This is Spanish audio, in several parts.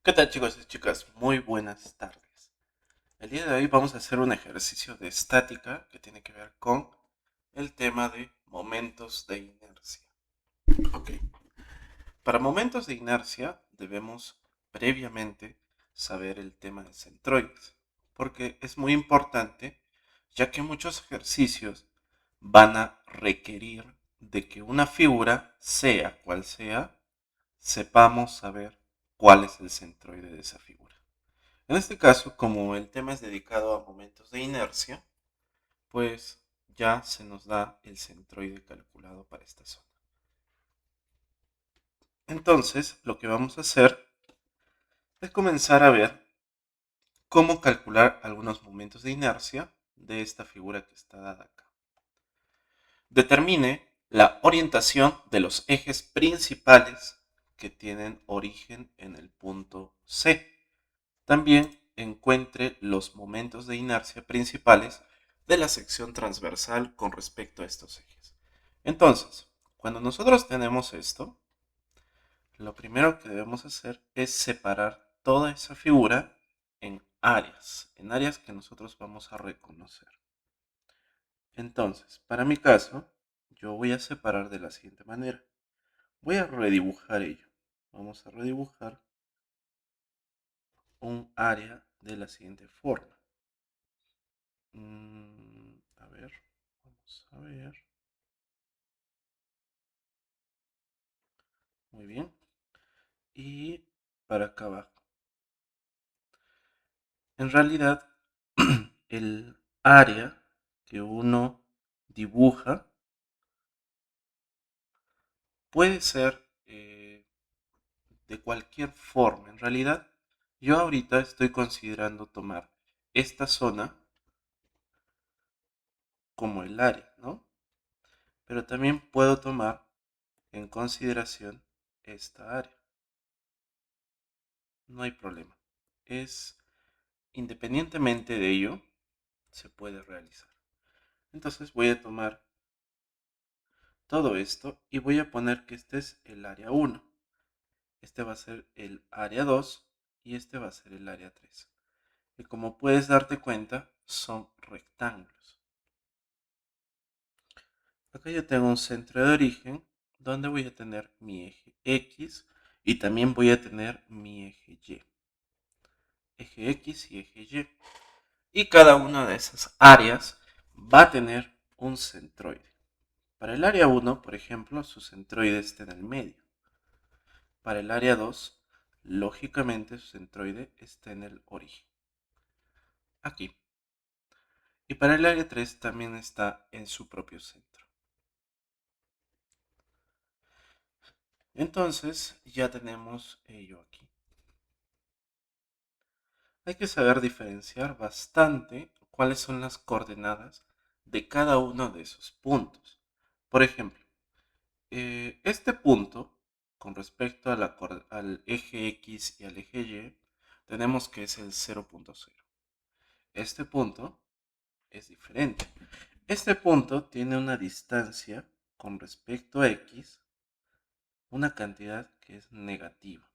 ¿Qué tal, chicos y chicas? Muy buenas tardes. El día de hoy vamos a hacer un ejercicio de estática que tiene que ver con el tema de momentos de inercia. Ok. Para momentos de inercia debemos previamente saber el tema de centroides, porque es muy importante ya que muchos ejercicios van a requerir de que una figura, sea cual sea, sepamos saber cuál es el centroide de esa figura. En este caso, como el tema es dedicado a momentos de inercia, pues ya se nos da el centroide calculado para esta zona. Entonces, lo que vamos a hacer es comenzar a ver cómo calcular algunos momentos de inercia de esta figura que está dada acá. Determine la orientación de los ejes principales que tienen origen en el punto C. También encuentre los momentos de inercia principales de la sección transversal con respecto a estos ejes. Entonces, cuando nosotros tenemos esto, lo primero que debemos hacer es separar toda esa figura en áreas que nosotros vamos a reconocer. Entonces, para mi caso, yo voy a separar de la siguiente manera. Voy a redibujar ello. Vamos a redibujar un área de la siguiente forma. A ver, vamos a ver. Muy bien. Y para acá abajo. En realidad, el área que uno dibuja puede ser de cualquier forma. En realidad, yo ahorita estoy considerando tomar esta zona como el área, ¿no? Pero también puedo tomar en consideración esta área. No hay problema. Es independientemente de ello, se puede realizar. Entonces voy a tomar todo esto y voy a poner que este es el área 1. Este va a ser el área 2 y este va a ser el área 3. Y como puedes darte cuenta, son rectángulos. Acá yo tengo un centro de origen donde voy a tener mi eje X y también voy a tener mi eje Y. Eje X y eje Y. Y cada una de esas áreas va a tener un centroide. Para el área 1, por ejemplo, su centroide está en el medio. Para el área 2, lógicamente su centroide está en el origen. Aquí. Y para el área 3 también está en su propio centro. Entonces ya tenemos ello aquí. Hay que saber diferenciar bastante cuáles son las coordenadas de cada uno de esos puntos. Por ejemplo, este punto, con respecto a al eje X y al eje Y, tenemos que es el 0.0. Este punto es diferente. Este punto tiene una distancia con respecto a X, una cantidad que es negativa.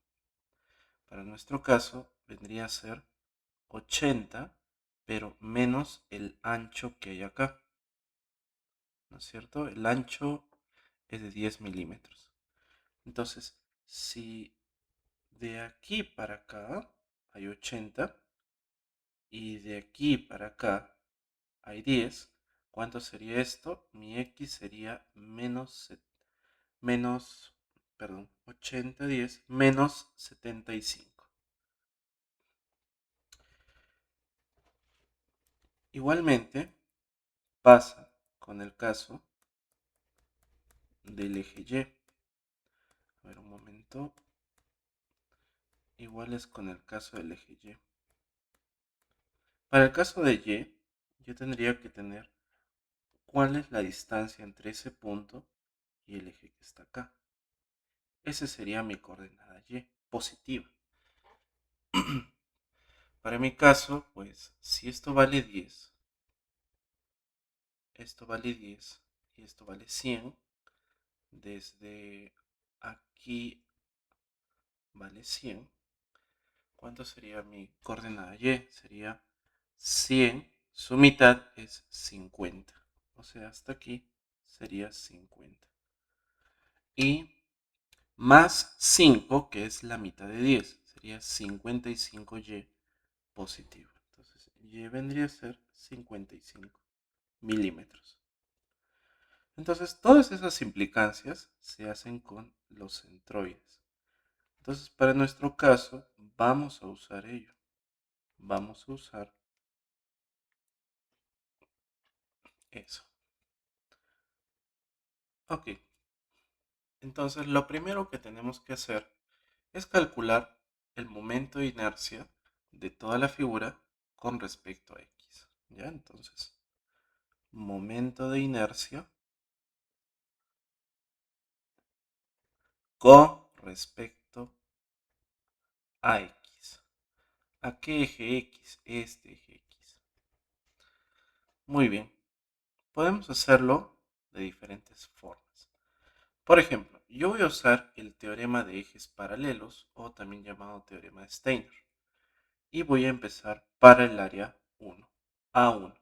Para nuestro caso vendría a ser 80, pero menos el ancho que hay acá. ¿No es cierto? El ancho es de 10 milímetros. Entonces, si de aquí para acá hay 80 y de aquí para acá hay 10, ¿cuánto sería esto? Mi X sería menos, perdón, 80, 10, menos 75. Igualmente pasa con el caso del eje Y. A ver, un momento. Igual es con el caso del eje Y. Para el caso de Y, yo tendría que tener cuál es la distancia entre ese punto y el eje que está acá. Esa sería mi coordenada Y, positiva. Para mi caso, pues, si esto vale 10, esto vale 10 y esto vale 100, desde aquí vale 100, ¿Cuánto sería mi coordenada y? Sería 100, su mitad es 50. O sea, hasta aquí sería 50. Y más 5, que es la mitad de 10, sería 55y positivo. Entonces, y vendría a ser 55 milímetros. Entonces, todas esas implicancias se hacen con los centroides. Entonces, para nuestro caso, vamos a usar ello. Vamos a usar eso. Ok. Entonces, lo primero que tenemos que hacer es calcular el momento de inercia de toda la figura con respecto a x. ¿Ya? Entonces, momento de inercia con respecto a x. ¿A qué eje x? Este eje x. Muy bien. Podemos hacerlo de diferentes formas. Por ejemplo, yo voy a usar el teorema de ejes paralelos o también llamado teorema de Steiner. Y voy a empezar para el área 1, A1.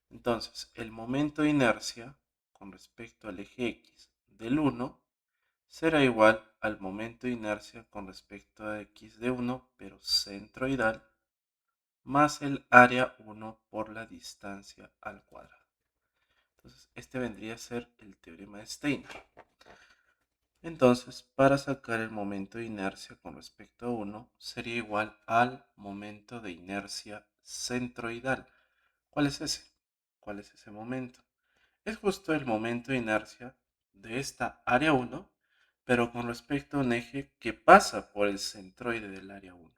Entonces, el momento de inercia con respecto al eje X del 1 será igual al momento de inercia con respecto a X de 1, pero centroidal, más el área 1 por la distancia al cuadrado. Entonces, este vendría a ser el teorema de Steiner. Entonces, para sacar el momento de inercia con respecto a 1, sería igual al momento de inercia centroidal. ¿Cuál es ese? ¿Cuál es ese momento? Es justo el momento de inercia de esta área 1, pero con respecto a un eje que pasa por el centroide del área 1.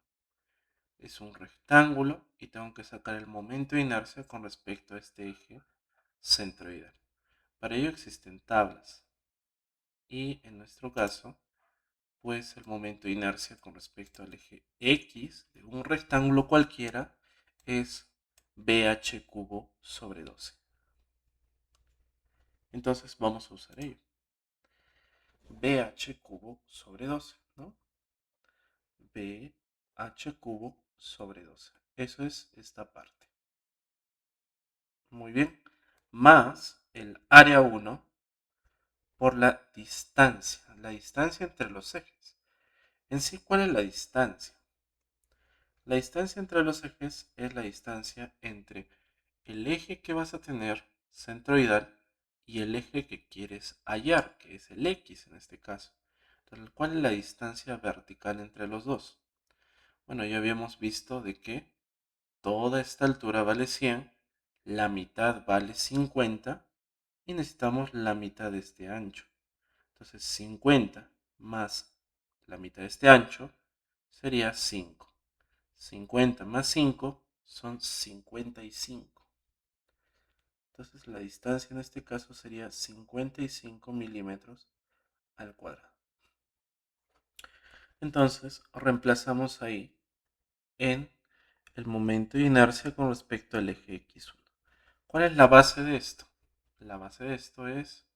Es un rectángulo y tengo que sacar el momento de inercia con respecto a este eje centroidal. Para ello existen tablas y en nuestro caso, pues el momento de inercia con respecto al eje X de un rectángulo cualquiera es BH cubo sobre 12. Entonces vamos a usar ello. BH cubo sobre 12, ¿no? BH cubo sobre 12. Eso es esta parte. Muy bien. Más el área 1 por la distancia entre los ejes. En sí, ¿cuál es la distancia? La distancia entre los ejes es la distancia entre el eje que vas a tener centroidal y el eje que quieres hallar, que es el X en este caso. Entonces, ¿cuál es la distancia vertical entre los dos? Bueno, ya habíamos visto de que toda esta altura vale 100, la mitad vale 50 y necesitamos la mitad de este ancho. Entonces 50 más la mitad de este ancho sería 5. 50 más 5 son 55. Entonces la distancia en este caso sería 55 milímetros al cuadrado. Entonces reemplazamos ahí en el momento de inercia con respecto al eje X1. ¿Cuál es la base de esto? La base de esto es,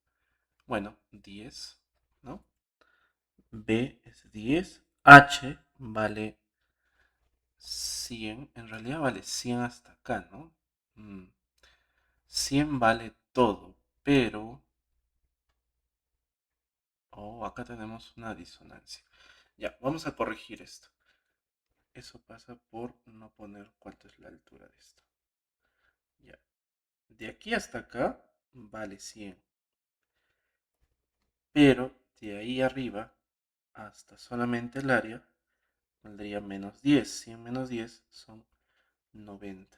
bueno, 10, ¿no? B es 10, H vale 100, en realidad vale 100 hasta acá, ¿no? 100 vale todo, pero... Oh, acá tenemos una disonancia. Ya, vamos a corregir esto. Eso pasa por no poner cuánto es la altura de esto. Ya, de aquí hasta acá vale 100. Pero de ahí arriba hasta solamente el área valdría menos 10. 100 menos 10 son 90.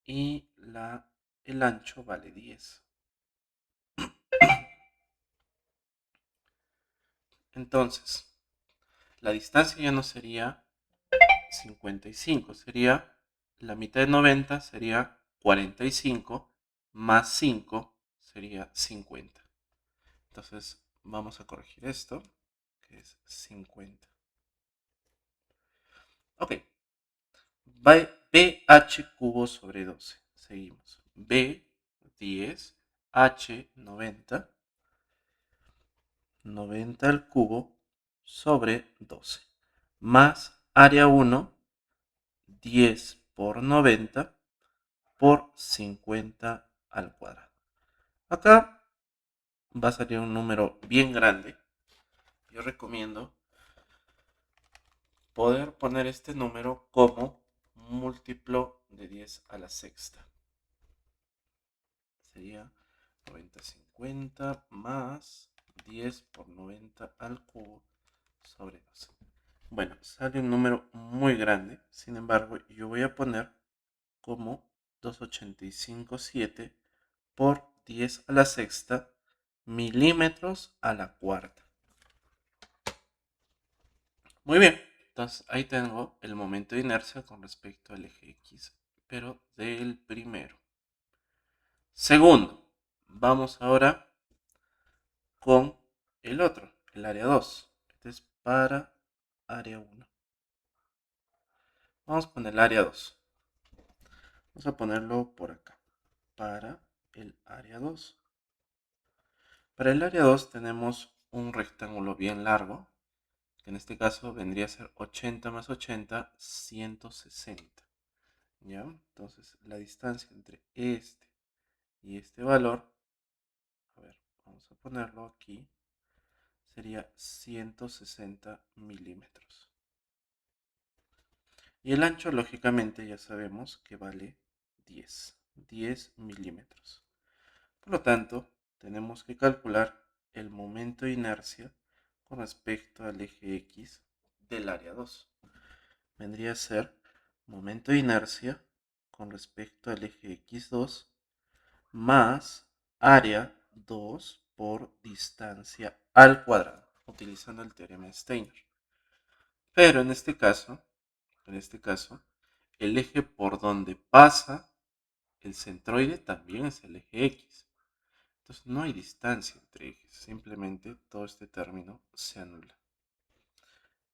Y el ancho vale 10. Entonces, la distancia ya no sería 55, sería la mitad de 90 sería 45 más 5 sería 50. Entonces, vamos a corregir esto, que es 50. Ok, BH cubo sobre 12. Seguimos. B, 10, H, 90. 90 al cubo sobre 12, más área 1, 10 por 90 por 50 al cuadrado. Acá va a salir un número bien grande. Yo recomiendo poder poner este número como múltiplo de 10 a la sexta. Sería 90/50 más 10 por 90 al cubo sobre 12. Bueno, sale un número muy grande. Sin embargo, yo voy a poner como 285,7 por 10 a la sexta milímetros a la cuarta. Muy bien, entonces ahí tengo el momento de inercia con respecto al eje X, pero del primero. Segundo, vamos ahora con el otro, el área 2. Este es para área 1. Vamos con el área 2. Vamos a ponerlo por acá, para el área 2. Para el área 2 tenemos un rectángulo bien largo, que en este caso vendría a ser 80 más 80, 160. ¿Ya? Entonces la distancia entre este y este valor, a ver, vamos a ponerlo aquí, sería 160 milímetros. Y el ancho, lógicamente, ya sabemos que vale 10 milímetros. Por lo tanto, tenemos que calcular el momento de inercia con respecto al eje X del área 2. Vendría a ser momento de inercia con respecto al eje X2 más área 2 por distancia al cuadrado, utilizando el teorema de Steiner. Pero en este caso, el eje por donde pasa el centroide también es el eje X. Entonces no hay distancia entre ejes, simplemente todo este término se anula.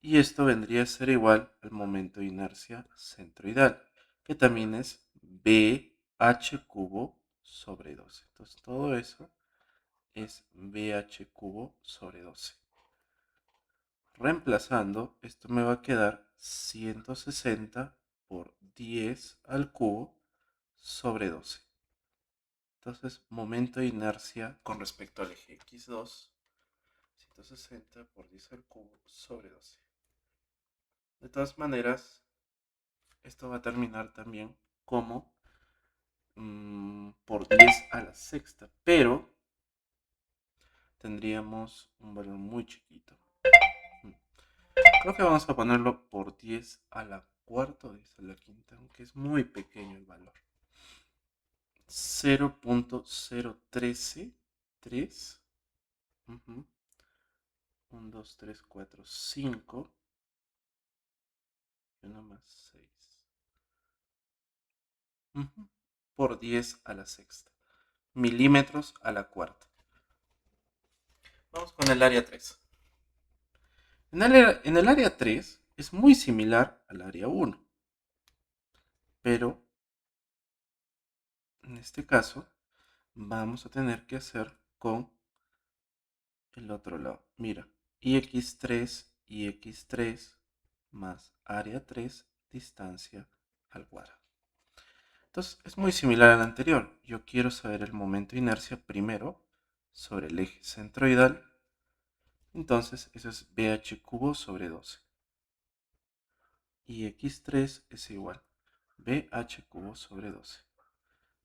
Y esto vendría a ser igual al momento de inercia centroidal, que también es BH cubo sobre 12. Entonces todo eso es BH cubo sobre 12. Reemplazando, esto me va a quedar 160 por 10 al cubo sobre 12. Entonces, momento de inercia con respecto al eje X2, 160 por 10 al cubo sobre 12. De todas maneras, esto va a terminar también como por 10 a la sexta, pero tendríamos un valor muy chiquito. Creo que vamos a ponerlo por 10 a la cuarta o 10 a la quinta, aunque es muy pequeño el valor. 0.0133. 1, 2, 3, 4, 5. Y 1 más 6. Por 10 a la sexta. Milímetros a la cuarta. Vamos con el área 3. En el área 3 es muy similar al área 1. Pero en este caso vamos a tener que hacer con el otro lado. Mira, ix3 y x3 más área 3 distancia al cuadrado. Entonces es muy similar al anterior. Yo quiero saber el momento de inercia primero sobre el eje centroidal. Entonces eso es BH cubo sobre 12. Y x3 es igual BH cubo sobre 12.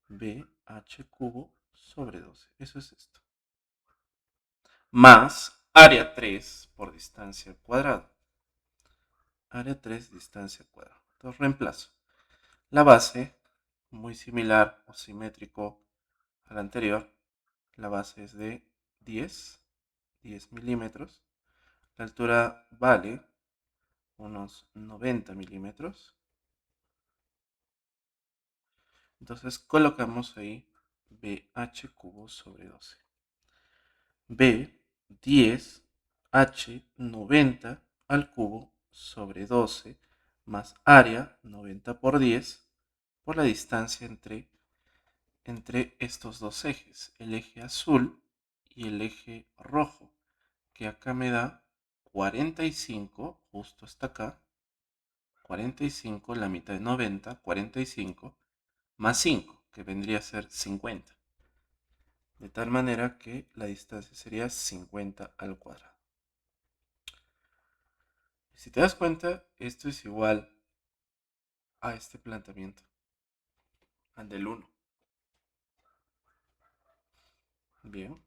BH cubo sobre 12. Eso es esto. Más área 3 por distancia al cuadrado. Área 3 distancia al cuadrado. Entonces reemplazo. La base, muy similar o simétrico al anterior, la base es de 10 milímetros. La altura vale unos 90 milímetros. Entonces colocamos ahí BH cubo sobre 12. B 10 H 90 al cubo sobre 12 más área 90 por 10 por la distancia entre estos dos ejes, el eje azul y el eje rojo, que acá me da 45, justo hasta acá, 45, la mitad de 90, 45, más 5, que vendría a ser 50. De tal manera que la distancia sería 50 al cuadrado. Si te das cuenta, esto es igual a este planteamiento, al del 1. Bien,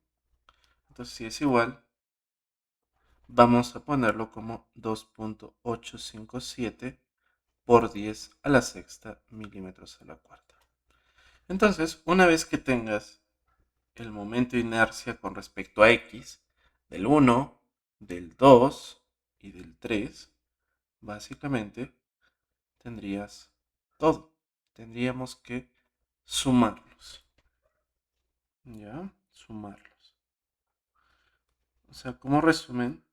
entonces si es igual, vamos a ponerlo como 2.857 por 10 a la sexta milímetros a la cuarta. Entonces, una vez que tengas el momento de inercia con respecto a X, del 1, del 2 y del 3, básicamente tendrías todo. Tendríamos que sumarlos. ¿Ya? Sumarlos. O sea, como resumen,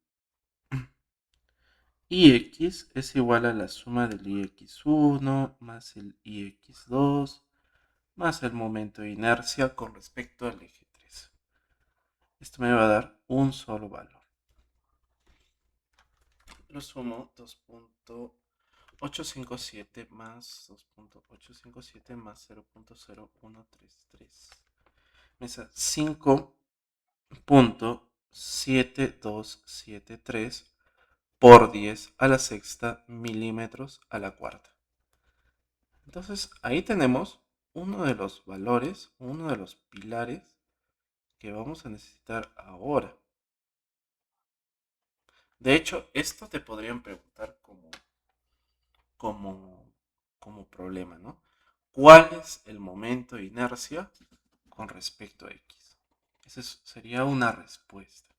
Ix es igual a la suma del Ix1 más el Ix2 más el momento de inercia con respecto al eje 3. Esto me va a dar un solo valor. Lo sumo 2.857 más 2.857 más 0.0133. Me da 5.7273 por 10 a la sexta milímetros a la cuarta. Entonces ahí tenemos uno de los valores, uno de los pilares que vamos a necesitar ahora. De hecho, esto te podrían preguntar como problema, ¿no? ¿Cuál es el momento de inercia con respecto a X? Esa sería una respuesta.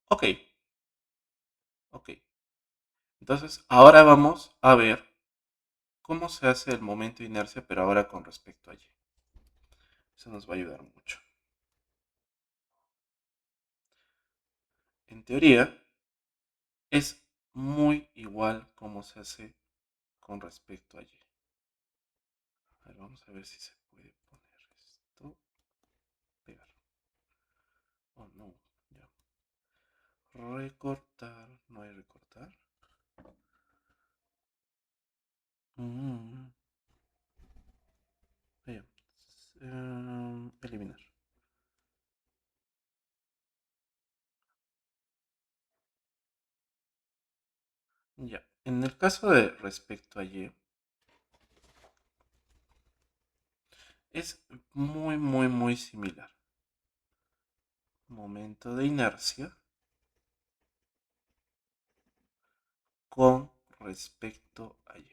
Ok, ok. Entonces, ahora vamos a ver cómo se hace el momento de inercia, pero ahora con respecto a Y. Eso nos va a ayudar mucho. En teoría, es muy igual cómo se hace con respecto a Y. A ver, vamos a ver si se puede poner esto. Pegar. Oh, no. Ya. Recortar. No hay recortar. Mm, ya. Eliminar. Ya. En el caso de respecto a Y, es muy similar. Momento de inercia con respecto a Y.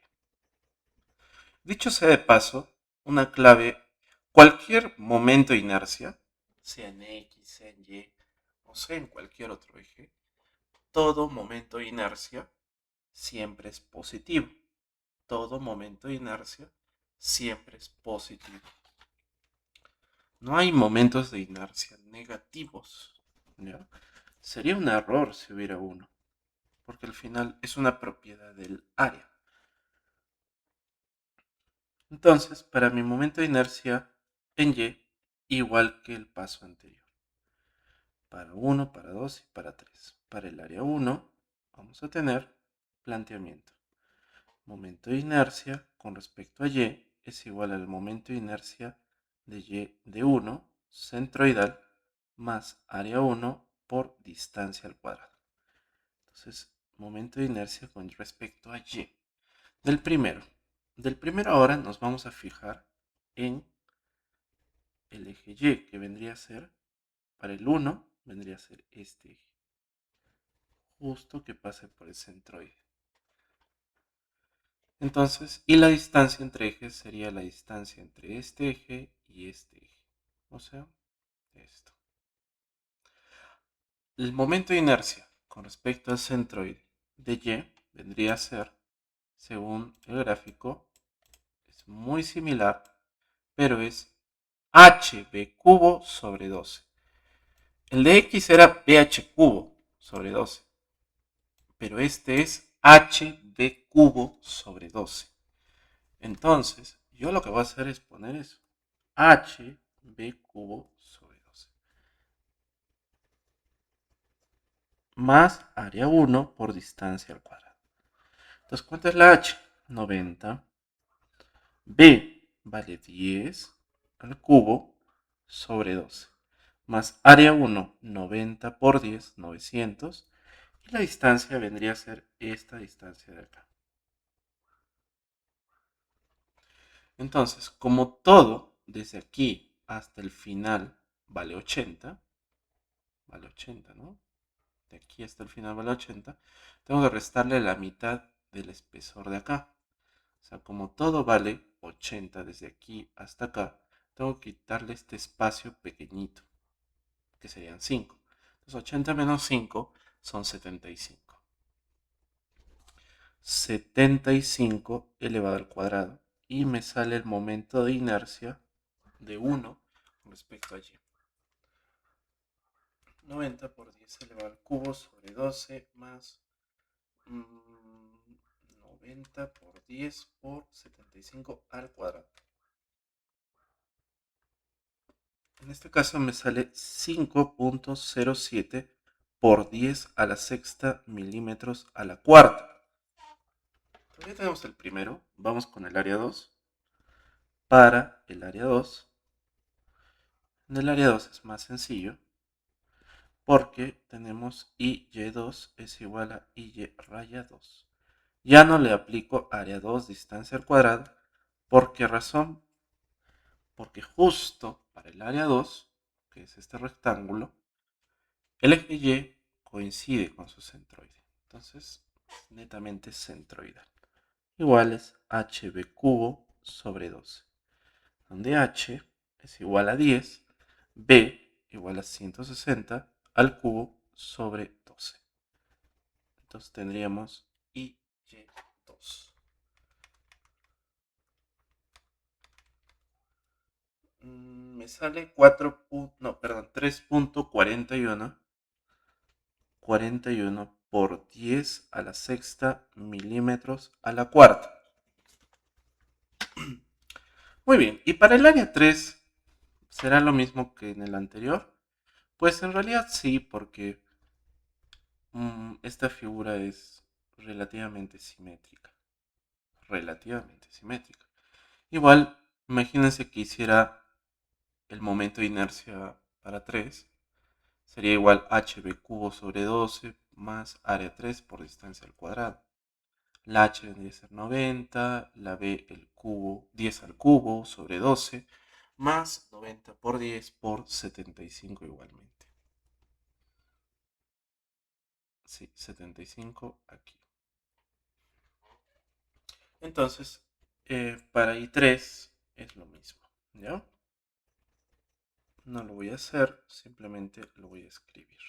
Dicho sea de paso, una clave, cualquier momento de inercia, sea en X, sea en Y, o sea en cualquier otro eje, todo momento de inercia siempre es positivo. Todo momento de inercia siempre es positivo. No hay momentos de inercia negativos. ¿Ya? Sería un error si hubiera uno, porque al final es una propiedad del área. Entonces, para mi momento de inercia en Y, igual que el paso anterior. Para 1, para 2 y para 3. Para el área 1 vamos a tener planteamiento. Momento de inercia con respecto a Y es igual al momento de inercia de Y de 1 centroidal más área 1 por distancia al cuadrado. Entonces, momento de inercia con respecto a Y. Del primero. Del primero ahora nos vamos a fijar en el eje Y, que vendría a ser, para el 1, vendría a ser este eje. Justo que pase por el centroide. Entonces, y la distancia entre ejes sería la distancia entre este eje y este eje. O sea, esto. El momento de inercia con respecto al centroide de Y vendría a ser, según el gráfico, es muy similar, pero es hb cubo sobre 12. El de X era bh cubo sobre 12, pero este es hb cubo sobre 12. Entonces, yo lo que voy a hacer es poner eso. hb cubo sobre 12. más área 1 por distancia al cuadrado. Entonces, ¿cuánto es la h? 90. B vale 10 al cubo sobre 12. Más área 1, 90 por 10, 900. Y la distancia vendría a ser esta distancia de acá. Entonces, como todo, desde aquí hasta el final vale 80, ¿no? De aquí hasta el final vale 80, tengo que restarle la mitad del espesor de acá. O sea, como todo vale 80 desde aquí hasta acá, tengo que quitarle este espacio pequeñito, que serían 5. Entonces 80 menos 5 son 75. 75 elevado al cuadrado. Y me sale el momento de inercia de 1 con respecto a y. 90 por 10 elevado al cubo sobre 12 más 90 por 10 por 75 al cuadrado. En este caso me sale 5.07 por 10 a la sexta milímetros a la cuarta. Todavía tenemos el primero. Vamos con el área 2. Para el área 2. En el área 2 es más sencillo porque tenemos y2 es igual a y raya 2. Ya no le aplico área 2 distancia al cuadrado. ¿Por qué razón? Porque justo para el área 2, que es este rectángulo, el eje Y coincide con su centroide. Entonces, netamente centroidal. Igual es hb cubo sobre 12. Donde h es igual a 10, b igual a 160 al cubo sobre 12. Entonces tendríamos y2. Me sale 3.41 por 10 a la sexta milímetros a la cuarta. Muy bien, y para el área 3, ¿será lo mismo que en el anterior? Pues en realidad sí, porque esta figura es relativamente simétrica. Relativamente simétrica. Igual, imagínense que hiciera el momento de inercia para 3. Sería igual hb cubo sobre 12 más área 3 por distancia al cuadrado. La h vendría a ser 90, la b el cubo, 10 al cubo sobre 12, más 90 por 10 por 75 igualmente. Sí, 75 aquí. Entonces, para I3 es lo mismo, ¿ya? No lo voy a hacer, simplemente lo voy a escribir.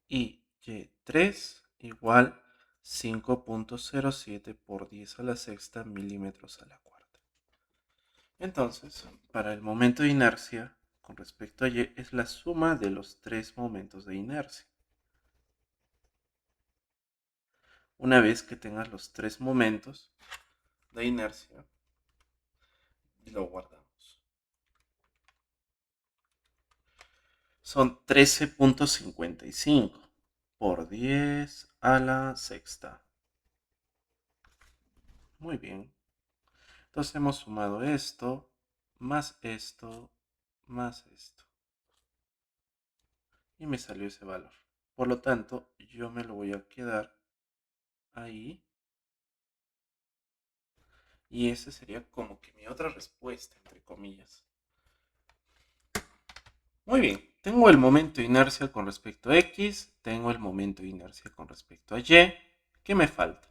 Y3 igual 5.07 por 10 a la sexta milímetros a la cuarta. Entonces, para el momento de inercia con respecto a Y es la suma de los tres momentos de inercia. Una vez que tengas los tres momentos de inercia, lo guardamos. Son 13.55 por 10 a la sexta. Muy bien. Entonces hemos sumado esto, más esto, más esto. Y me salió ese valor. Por lo tanto, yo me lo voy a quedar ahí. Y esa sería como que mi otra respuesta, entre comillas. Muy bien, tengo el momento de inercia con respecto a X, tengo el momento de inercia con respecto a Y. ¿Qué me falta?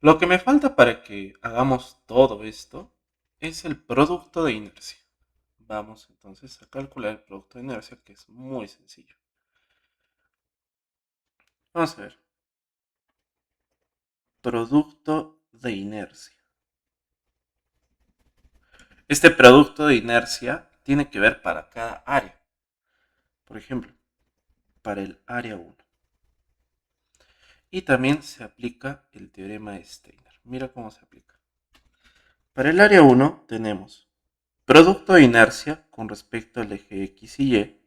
Lo que me falta para que hagamos todo esto es el producto de inercia. Vamos entonces a calcular el producto de inercia, que es muy sencillo. Vamos a ver. Producto de inercia. Este producto de inercia tiene que ver para cada área. Por ejemplo, para el área 1. Y también se aplica el teorema de Steiner. Mira cómo se aplica. Para el área 1 tenemos producto de inercia con respecto al eje X y Y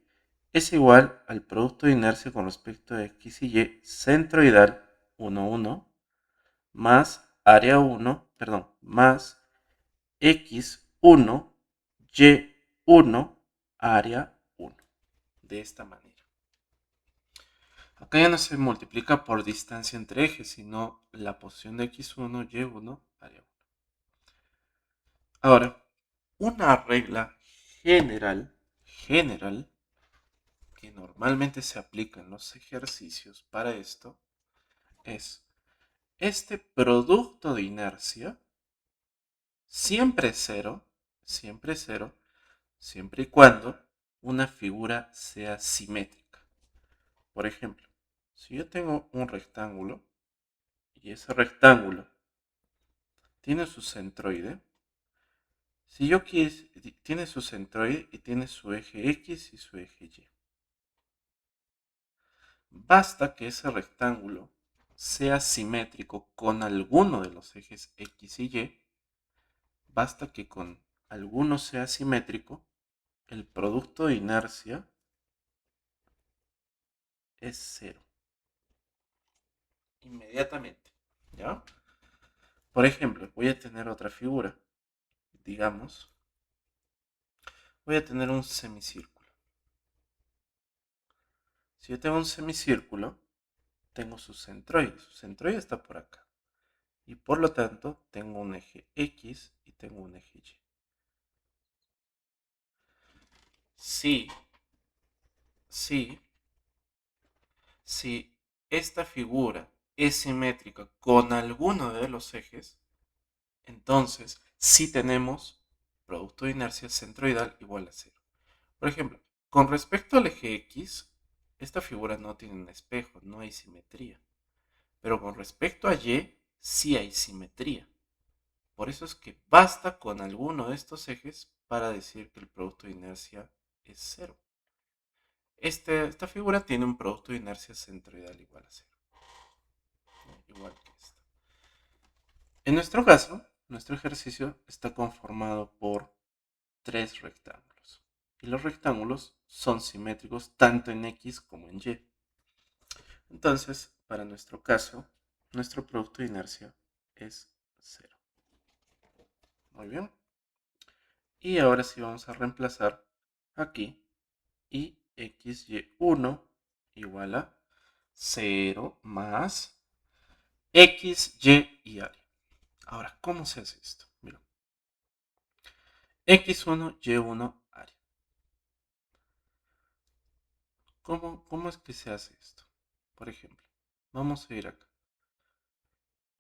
es igual al producto de inercia con respecto a X y Y centroidal 1, 1 más área 1, perdón, más X1, Y1, área 1. De esta manera. Acá ya no se multiplica por distancia entre ejes, sino la posición de X1, Y1, área 1. Ahora, una regla general, que normalmente se aplica en los ejercicios para esto, es este producto de inercia siempre es cero, siempre y cuando una figura sea simétrica. Por ejemplo, si yo tengo un rectángulo y ese rectángulo tiene su centroide, si yo quise, tiene su centroide y tiene su eje X y su eje Y. Basta que ese rectángulo sea simétrico con alguno de los ejes X y Y, basta que con alguno sea simétrico, el producto de inercia es cero. Inmediatamente, ¿ya? Por ejemplo, voy a tener otra figura. Digamos, voy a tener un semicírculo. Si yo tengo un semicírculo, tengo su centroide. Su centroide está por acá. Y por lo tanto, tengo un eje X y tengo un eje Y. Sí, sí, si esta figura es simétrica con alguno de los ejes, entonces sí tenemos producto de inercia centroidal igual a cero. Por ejemplo, con respecto al eje X, esta figura no tiene un espejo, no hay simetría. Pero con respecto a Y, sí hay simetría. Por eso es que basta con alguno de estos ejes para decir que el producto de inercia es cero. Esta figura tiene un producto de inercia centroidal igual a cero. Igual que esta. En nuestro caso, nuestro ejercicio está conformado por tres rectángulos. Y los rectángulos son simétricos tanto en X como en Y. Entonces, para nuestro caso, nuestro producto de inercia es cero. Muy bien. Y ahora sí vamos a reemplazar aquí y xy1 igual a 0 más x, y área. Ahora, ¿cómo se hace esto? Mira. X1, Y1, área. ¿Cómo es que se hace esto? Por ejemplo, vamos a ir acá.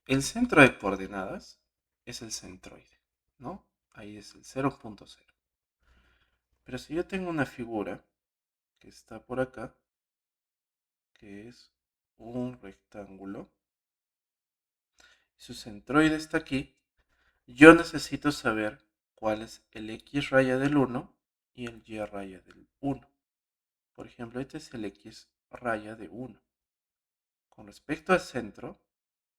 El centro de coordenadas es el centroide, ¿no? Ahí es el 0.0. Pero si yo tengo una figura que está por acá, que es un rectángulo, su centroide está aquí, yo necesito saber cuál es el x raya del 1 y el y raya del 1. Por ejemplo, este es el x raya de 1. Con respecto al centro,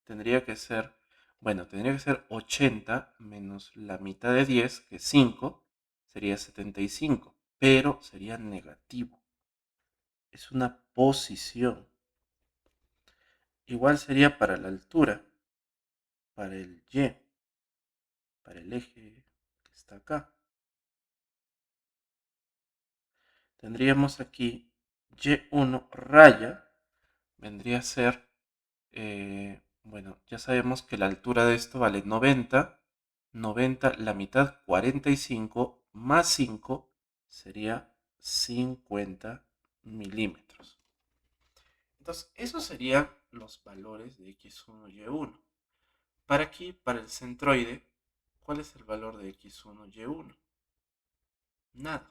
tendría que ser, tendría que ser 80 menos la mitad de 10, que es 5, sería 75, pero sería negativo. Es una posición. Igual sería para la altura, para el y, para el eje que está acá. Tendríamos aquí y1 raya, vendría a ser, ya sabemos que la altura de esto vale 90, 90, la mitad 45 más 5 sería 50 milímetros. Entonces, esos serían los valores de x1 y y1. Para aquí, para el centroide, ¿cuál es el valor de x1 y y1? Nada,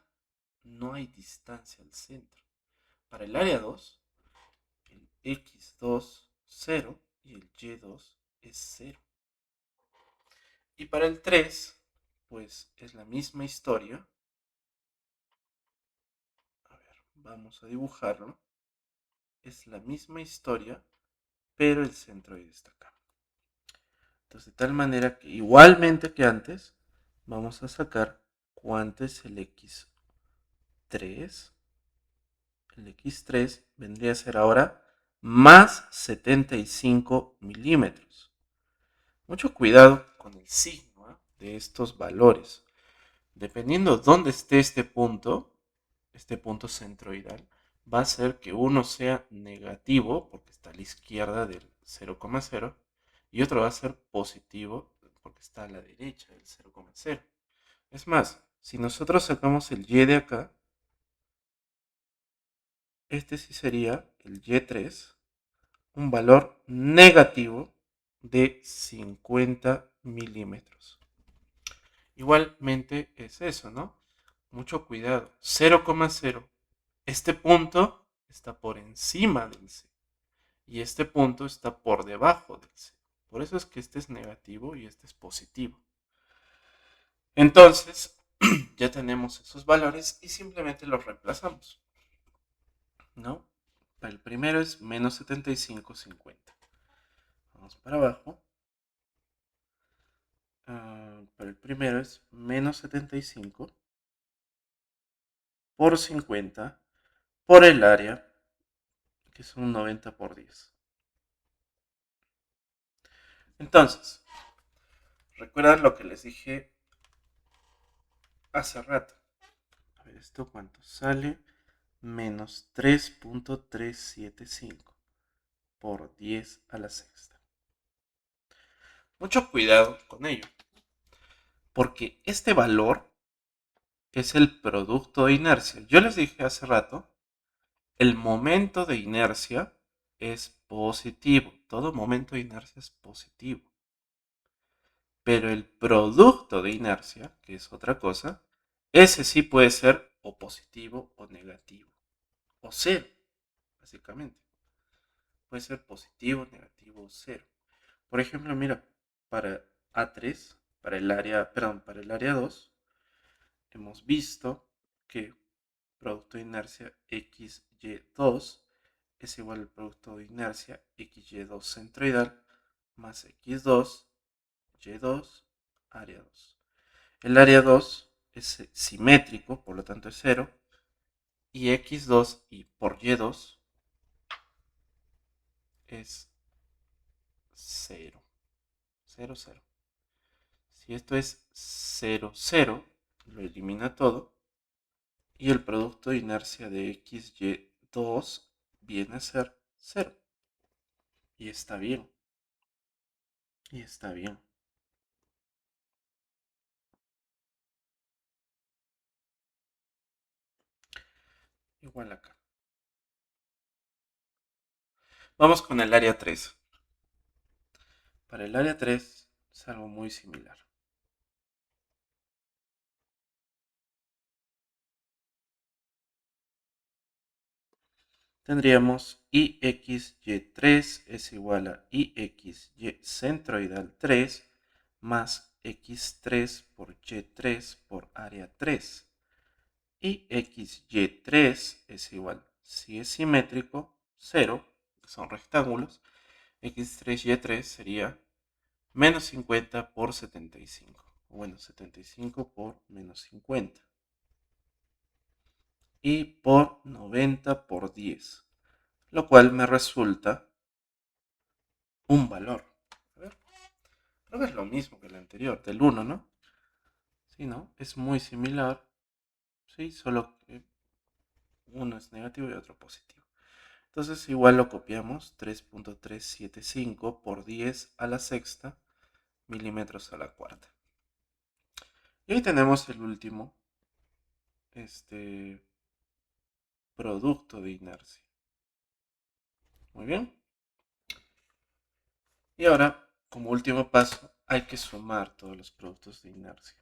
no hay distancia al centro. Para el área 2, el x2, 0 y el y2 es 0. Y para el 3, pues es la misma historia. A ver, vamos a dibujarlo. Es la misma historia, pero el centroide está acá. Entonces, de tal manera que igualmente que antes, vamos a sacar cuánto es el x3 el X3 vendría a ser ahora más 75 milímetros. Mucho cuidado con el signo, ¿eh?, de estos valores. Dependiendo dónde esté este punto centroidal, va a ser que uno sea negativo, porque está a la izquierda del 0,0, y otro va a ser positivo, porque está a la derecha del 0,0. Es más, si nosotros sacamos el y de acá, este sí sería el y3, un valor negativo de 50 milímetros. Igualmente es eso, ¿no? Mucho cuidado. 0,0. Este punto está por encima del C y este punto está por debajo del C. Por eso es que este es negativo y este es positivo. Entonces, ya tenemos esos valores y simplemente los reemplazamos, ¿no? El primero es menos 75,50. Vamos para abajo. Para el primero es menos 75 por 50 por el área, que son 90 por 10. Entonces, recuerdan lo que les dije hace rato. A ver, ¿esto cuánto sale? Menos 3,375 por 10 a la sexta. Mucho cuidado con ello, porque este valor es el producto de inercia. Yo les dije hace rato, el momento de inercia es positivo. Todo momento de inercia es positivo. Pero el producto de inercia, que es otra cosa, ese sí puede ser o positivo o negativo. O cero, básicamente. Puede ser positivo, negativo o cero. Por ejemplo, mira, para A3, para el área 2, hemos visto que producto de inercia XY2 es igual al producto de inercia XY2 centroidal más X2, Y2, área 2. El área 2 es simétrico, por lo tanto es 0, y X2 y por Y2 es 0. 0, 0. Si esto es 0, 0, lo elimina todo. Y el producto de inercia de XY2 viene a ser 0. Y está bien. Y está bien. Igual acá. Vamos con el área 3. Para el área 3 es algo muy similar. Tendríamos IXY3 es igual a IXY centroidal 3 más X3 por Y3 por área 3. Y XY3 es igual, si es simétrico, 0, que son rectángulos, X3Y3 sería menos 50 por 75. Bueno, 75 por menos 50. Y por 90 por 10. Lo cual me resulta un valor. A ver, creo que es lo mismo que el anterior, del 1, ¿no? Sí, ¿no? Es muy similar. Sí, solo que uno es negativo y otro positivo. Entonces igual lo copiamos, 3,375 por 10 a la sexta milímetros a la cuarta. Y ahí tenemos el último producto de inercia. Muy bien. Y ahora, como último paso, hay que sumar todos los productos de inercia.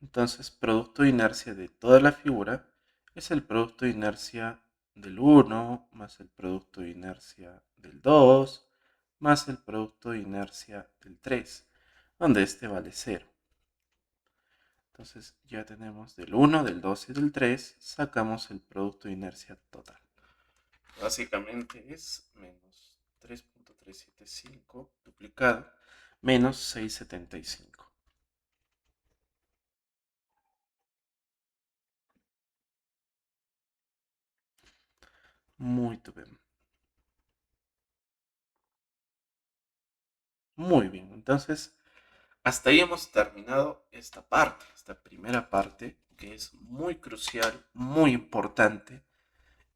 Entonces, producto de inercia de toda la figura es el producto de inercia del 1 más el producto de inercia del 2 más el producto de inercia del 3, donde este vale 0. Entonces ya tenemos del 1, del 2 y del 3, sacamos el producto de inercia total. Básicamente es menos 3,375 duplicado menos 675. Muito bien. Muy bien. Entonces, hasta ahí hemos terminado esta primera parte, que es muy crucial, muy importante,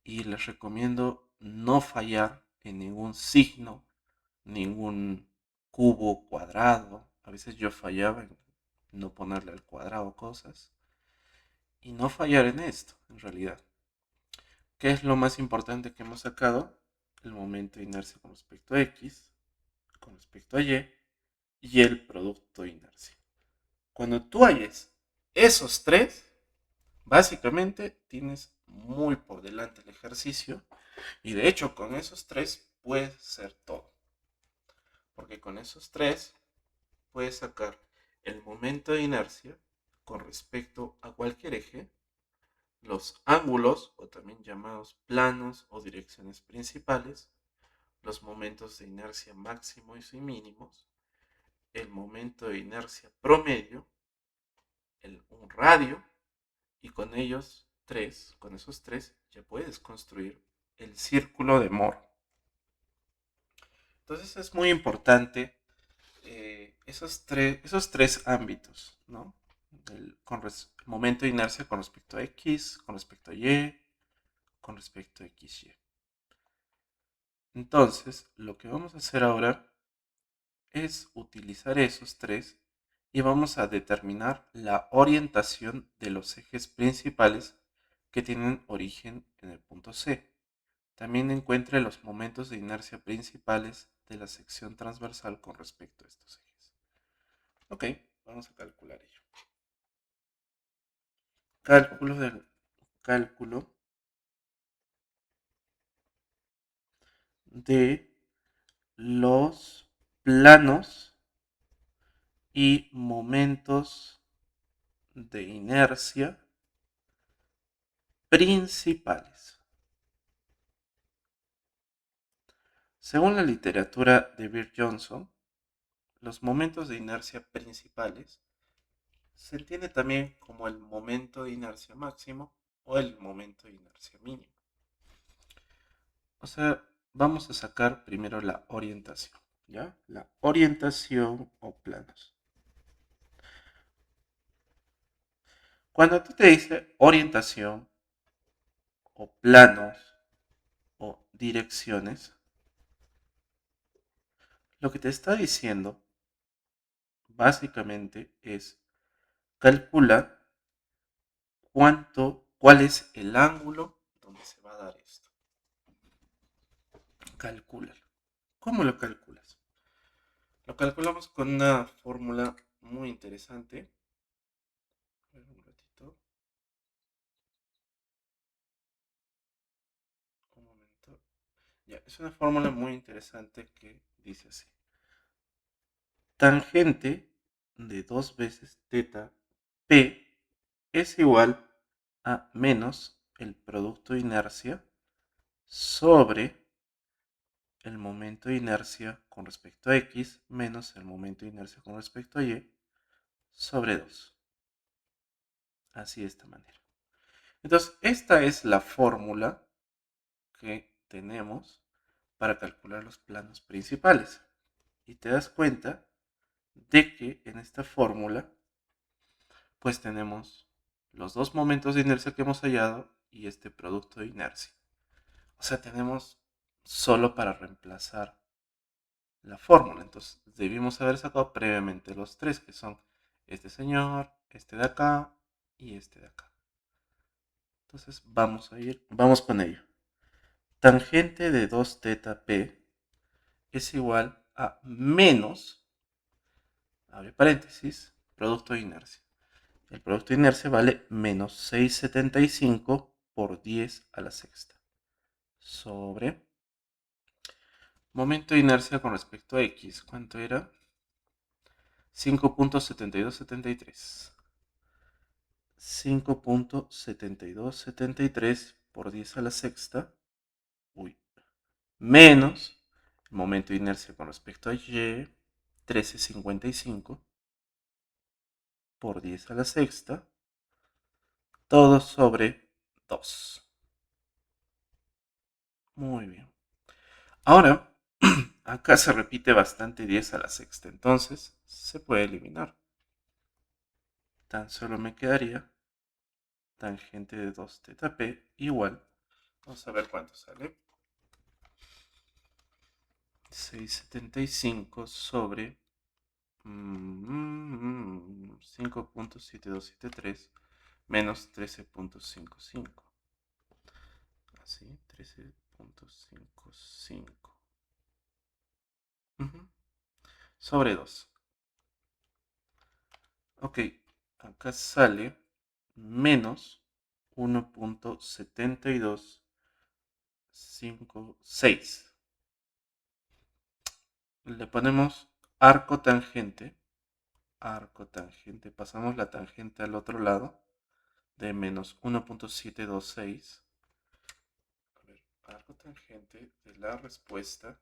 y les recomiendo no fallar en ningún signo, ningún cubo, cuadrado. A veces yo fallaba en no ponerle al cuadrado cosas, y no fallar en esto, en realidad. ¿Qué es lo más importante que hemos sacado? El momento de inercia con respecto a X, con respecto a y el producto de inercia. Cuando tú halles esos tres, básicamente tienes muy por delante el ejercicio y de hecho con esos tres puedes hacer todo. Porque con esos tres puedes sacar el momento de inercia con respecto a cualquier eje, los ángulos o también llamados planos o direcciones principales, los momentos de inercia máximos y mínimos, el momento de inercia promedio, un radio, y con esos tres, ya puedes construir el círculo de Moore. Entonces es muy importante esos tres ámbitos, ¿no? Momento de inercia con respecto a X, con respecto a Y, con respecto a XY. Entonces, lo que vamos a hacer ahora es utilizar esos tres y vamos a determinar la orientación de los ejes principales que tienen origen en el punto C. También encuentre los momentos de inercia principales de la sección transversal con respecto a estos ejes. Ok, vamos a calcular ello. Cálculo de los planos y momentos de inercia principales. Según la literatura de Bird Johnson, los momentos de inercia principales se entiende también como el momento de inercia máximo o el momento de inercia mínimo. O sea, vamos a sacar primero la orientación, ¿ya? La orientación o planos. Cuando tú te dice orientación o planos o direcciones, lo que te está diciendo básicamente es calcula cuál es el ángulo donde se va a dar esto. Calcúlalo. ¿Cómo lo calculas? Lo calculamos con una fórmula muy interesante. A ver, un ratito. Un momento. Ya, es una fórmula muy interesante que dice así. Tangente de 2 veces teta P es igual a menos el producto de inercia sobre el momento de inercia con respecto a X menos el momento de inercia con respecto a Y sobre 2. Así de esta manera. Entonces, esta es la fórmula que tenemos para calcular los planos principales. Y te das cuenta de que en esta fórmula, pues tenemos los dos momentos de inercia que hemos hallado y este producto de inercia. O sea, tenemos solo para reemplazar la fórmula. Entonces, debimos haber sacado previamente los tres, que son este señor, este de acá y este de acá. Entonces, vamos con ello. Tangente de 2 teta p es igual a menos, abre paréntesis, producto de inercia. El producto de inercia vale menos 6,75 por 10 a la sexta. Sobre momento de inercia con respecto a X. ¿Cuánto era? 5,7273. 5,7273 por 10 a la sexta. Uy. Menos el momento de inercia con respecto a Y. 13,55 por 10 a la sexta. Todo sobre 2. Muy bien. Ahora, acá se repite bastante 10 a la sexta, entonces se puede eliminar. Tan solo me quedaría tangente de 2 teta p igual, vamos a ver cuánto sale, 675 sobre 5.7273 menos 13.55. Así, 13.55. Sobre 2. Ok, acá sale menos 1.7256. Le ponemos arco tangente, pasamos la tangente al otro lado de menos 1.726. A ver, arco tangente de la respuesta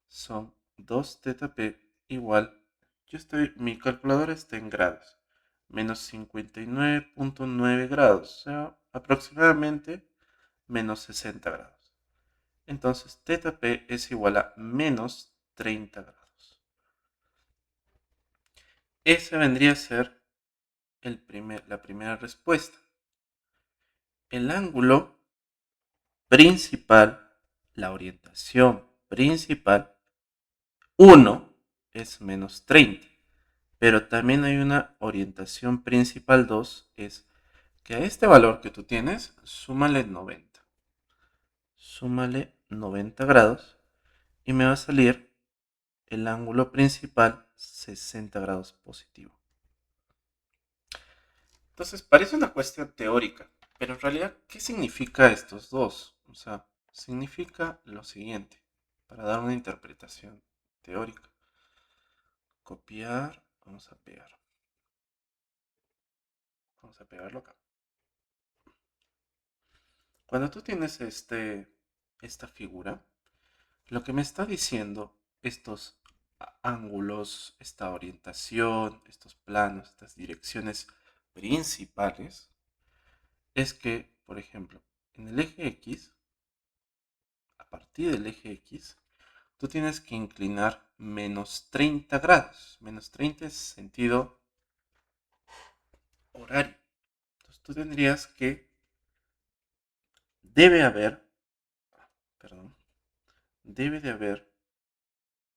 son 2 teta p igual, mi calculadora está en grados, menos 59.9 grados, o sea, aproximadamente menos 60 grados. Entonces, teta p es igual a menos 30 grados. Esa vendría a ser la primera respuesta. El ángulo principal, la orientación principal, 1 es menos 30. Pero también hay una orientación principal 2, es que a este valor que tú tienes, súmale 90. Súmale 90 grados y me va a salir el ángulo principal 60 grados positivo. Entonces parece una cuestión teórica, pero en realidad, ¿qué significa estos dos? O sea, significa lo siguiente, para dar una interpretación teórica. Copiar, vamos a pegar. Vamos a pegarlo acá. Cuando tú tienes esta figura, lo que me está diciendo estos ángulos, esta orientación, estos planos, estas direcciones principales, es que, por ejemplo, en el eje X, a partir del eje X, tú tienes que inclinar menos 30 grados. Menos 30 es sentido horario. Entonces tú tendrías que, debe haber, perdón, debe de haber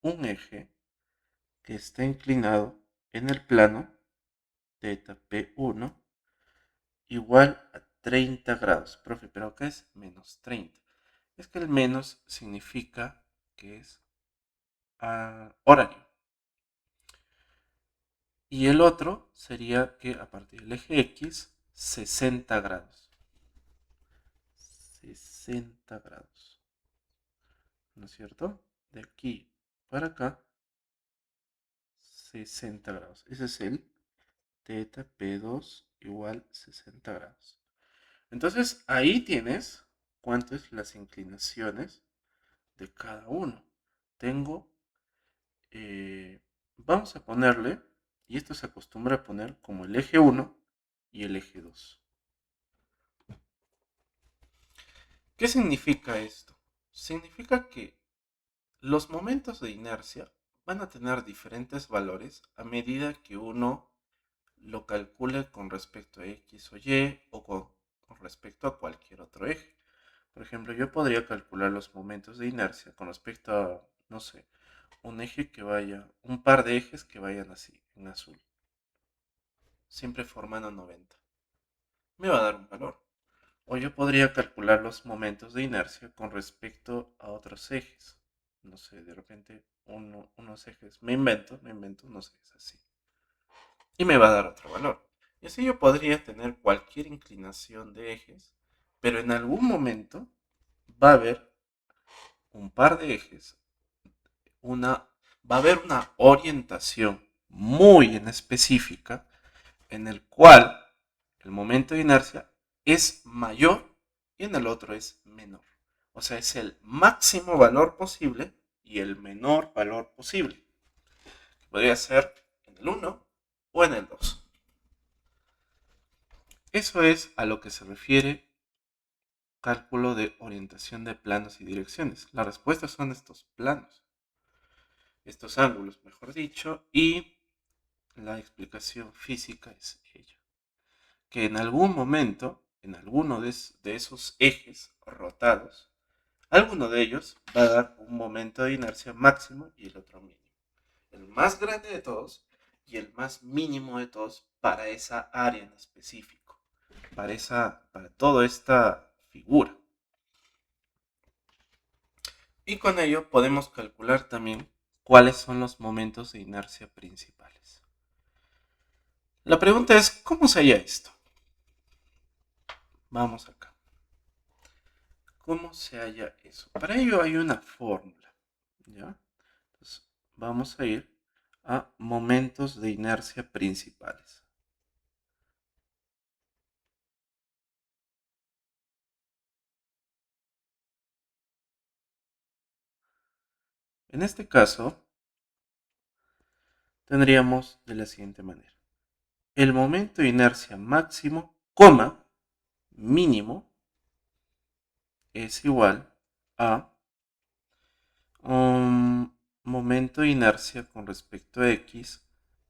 un eje que esté inclinado en el plano teta P1 igual a 30 grados. Profe, pero acá es menos 30. Es que el menos significa que es horario. Y el otro sería que a partir del eje X, 60 grados. 60 grados. ¿No es cierto? De aquí para acá, 60 grados. Ese es el teta P2 igual 60 grados. Entonces ahí tienes cuántas las inclinaciones de cada uno. Tengo, vamos a ponerle, y esto se acostumbra a poner como el eje 1 y el eje 2. ¿Qué significa esto? Significa que los momentos de inercia van a tener diferentes valores a medida que uno lo calcule con respecto a X o Y o con respecto a cualquier otro eje. Por ejemplo, yo podría calcular los momentos de inercia con respecto a, no sé, un par de ejes que vayan así, en azul, siempre formando 90. Me va a dar un valor. O yo podría calcular los momentos de inercia con respecto a otros ejes. No sé, de repente unos ejes, me invento unos ejes así. Y me va a dar otro valor. Y así yo podría tener cualquier inclinación de ejes, pero en algún momento va a haber un par de ejes, va a haber una orientación muy en específica en el cual el momento de inercia es mayor y en el otro es menor. O sea, es el máximo valor posible y el menor valor posible. Podría ser en el 1 o en el 2. Eso es a lo que se refiere cálculo de orientación de planos y direcciones. Las respuestas son estos planos, estos ángulos, mejor dicho, y la explicación física es ello. Que en algún momento, en alguno de esos ejes rotados, alguno de ellos va a dar un momento de inercia máximo y el otro mínimo. El más grande de todos y el más mínimo de todos para esa área en específico, para toda esta figura. Y con ello podemos calcular también cuáles son los momentos de inercia principales. La pregunta es, ¿cómo se halla esto? Vamos acá. ¿Cómo se halla eso? Para ello hay una fórmula, ¿ya? Entonces, vamos a ir a momentos de inercia principales. En este caso, tendríamos de la siguiente manera. El momento de inercia máximo, coma, mínimo, es igual a un momento de inercia con respecto a x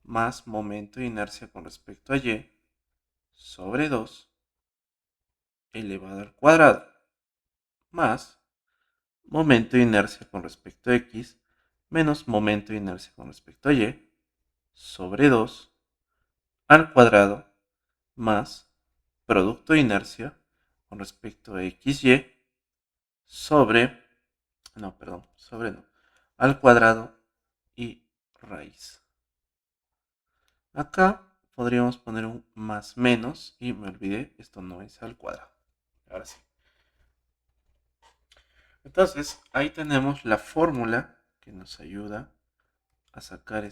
más momento de inercia con respecto a y sobre 2 elevado al cuadrado más momento de inercia con respecto a x menos momento de inercia con respecto a y sobre 2 al cuadrado más producto de inercia con respecto a xy sobre, al cuadrado y raíz. Acá podríamos poner un más menos y me olvidé, esto no es al cuadrado. Ahora sí. Entonces, ahí tenemos la fórmula que nos ayuda a sacar